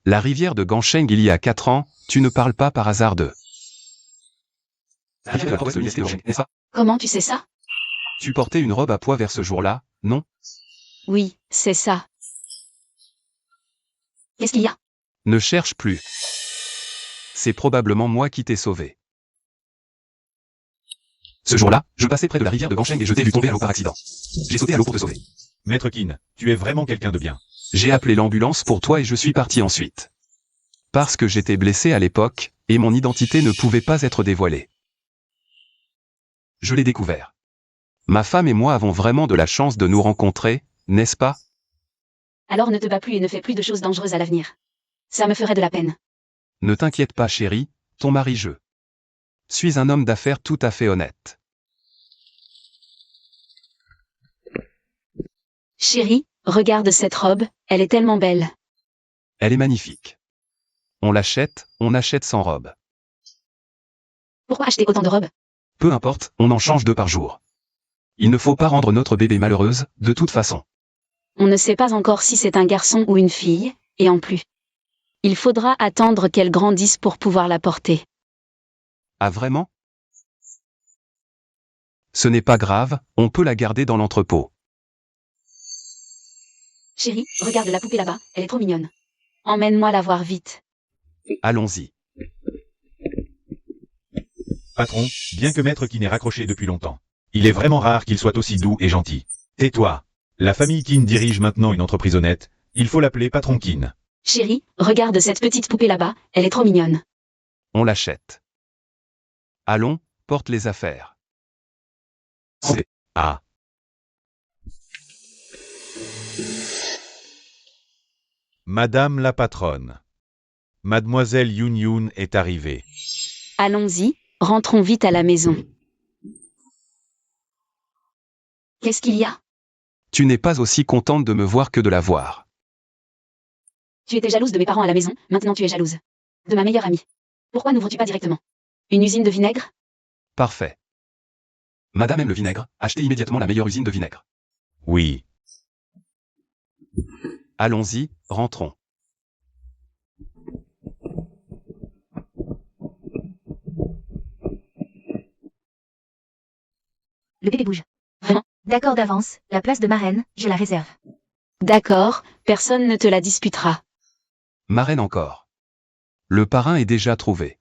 La rivière de Gansheng il y a 4 ans, tu ne parles pas par hasard de... La rivière de la province de l'Université de Gansheng, n'est-ce pas? Comment tu sais ça? Tu portais une robe à pois vers ce jour-là, non? Oui, c'est ça. Qu'est-ce qu'il y a? Ne cherche plus. C'est probablement moi qui t'ai sauvé. Ce jour-là, je passais près de la rivière de Gansheng et je t'ai vu tomber à l'eau par accident. J'ai sauté à l'eau pour te sauver. Maître Qin, tu es vraiment quelqu'un de bien. J'ai appelé l'ambulance pour toi et je suis parti ensuite. Parce que j'étais blessé à l'époque, et mon identité ne pouvait pas être dévoilée. Je l'ai découvert. Ma femme et moi avons vraiment de la chance de nous rencontrer, n'est-ce pas? Alors ne te bats plus et ne fais plus de choses dangereuses à l'avenir. Ça me ferait de la peine. Ne t'inquiète pas chérie, ton mari je suis un homme d'affaires tout à fait honnête. Chérie, regarde cette robe, elle est tellement belle. Elle est magnifique. On l'achète, on achète sans robe. Pourquoi acheter autant de robes? Peu importe, on en change 2 par jour. Il ne faut pas rendre notre bébé malheureuse, de toute façon. On ne sait pas encore si c'est un garçon ou une fille, et en plus. Il faudra attendre qu'elle grandisse pour pouvoir la porter. Ah vraiment? Ce n'est pas grave, on peut la garder dans l'entrepôt. Chérie, regarde la poupée là-bas, elle est trop mignonne. Emmène-moi la voir vite. Allons-y. Patron, bien que Maître Kin ait raccroché depuis longtemps, il est vraiment rare qu'il soit aussi doux et gentil. Tais-toi. La famille Kin dirige maintenant une entreprise honnête. Il faut l'appeler Patron Kin. Chérie, regarde cette petite poupée là-bas, elle est trop mignonne. On l'achète. Allons, porte les affaires. C'est... Ah. Madame la patronne. Mademoiselle Yoon Yoon est arrivée. Allons-y, rentrons vite à la maison. Qu'est-ce qu'il y a? Tu n'es pas aussi contente de me voir que de la voir. Tu étais jalouse de mes parents à la maison, maintenant tu es jalouse. De ma meilleure amie. Pourquoi n'ouvres-tu pas directement? Une usine de vinaigre? Parfait. Madame aime le vinaigre, achetez immédiatement la meilleure usine de vinaigre. Oui. Allons-y, rentrons. Le bébé bouge. Vraiment? D'accord d'avance, la place de marraine, je la réserve. D'accord, personne ne te la disputera. Marraine encore. Le parrain est déjà trouvé.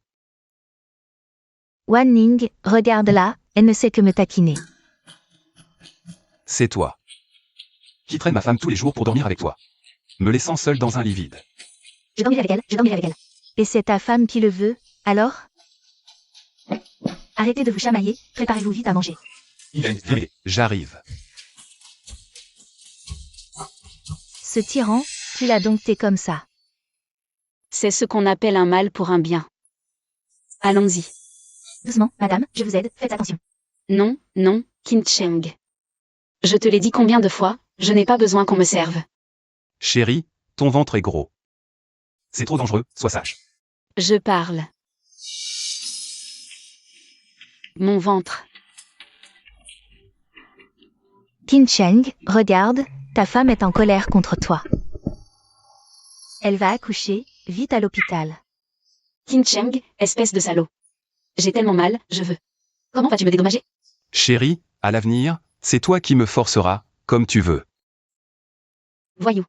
Wan Ning, regarde-la, elle ne sait que me taquiner. C'est toi. Qui traîne ma femme tous les jours pour dormir avec toi. Me laissant seule dans un lit vide. Je dormirai avec elle, je dormirai avec elle. Et c'est ta femme qui le veut, alors? Arrêtez de vous chamailler, préparez-vous vite à manger. J'arrive. Ce tyran, tu l'as dompté comme ça. C'est ce qu'on appelle un mal pour un bien. Allons-y. Doucement, madame, je vous aide, faites attention. Non, non, Qin Cheng. Je te l'ai dit combien de fois, je n'ai pas besoin qu'on me serve. Chérie, ton ventre est gros. C'est trop dangereux, sois sage. Je parle. Mon ventre. Qin Cheng, regarde, ta femme est en colère contre toi. Elle va accoucher, vite à l'hôpital. Qin Cheng, espèce de salaud. J'ai tellement mal, je veux. Comment vas-tu me dédommager? Chérie, à l'avenir, c'est toi qui me forceras, comme tu veux. Voyou.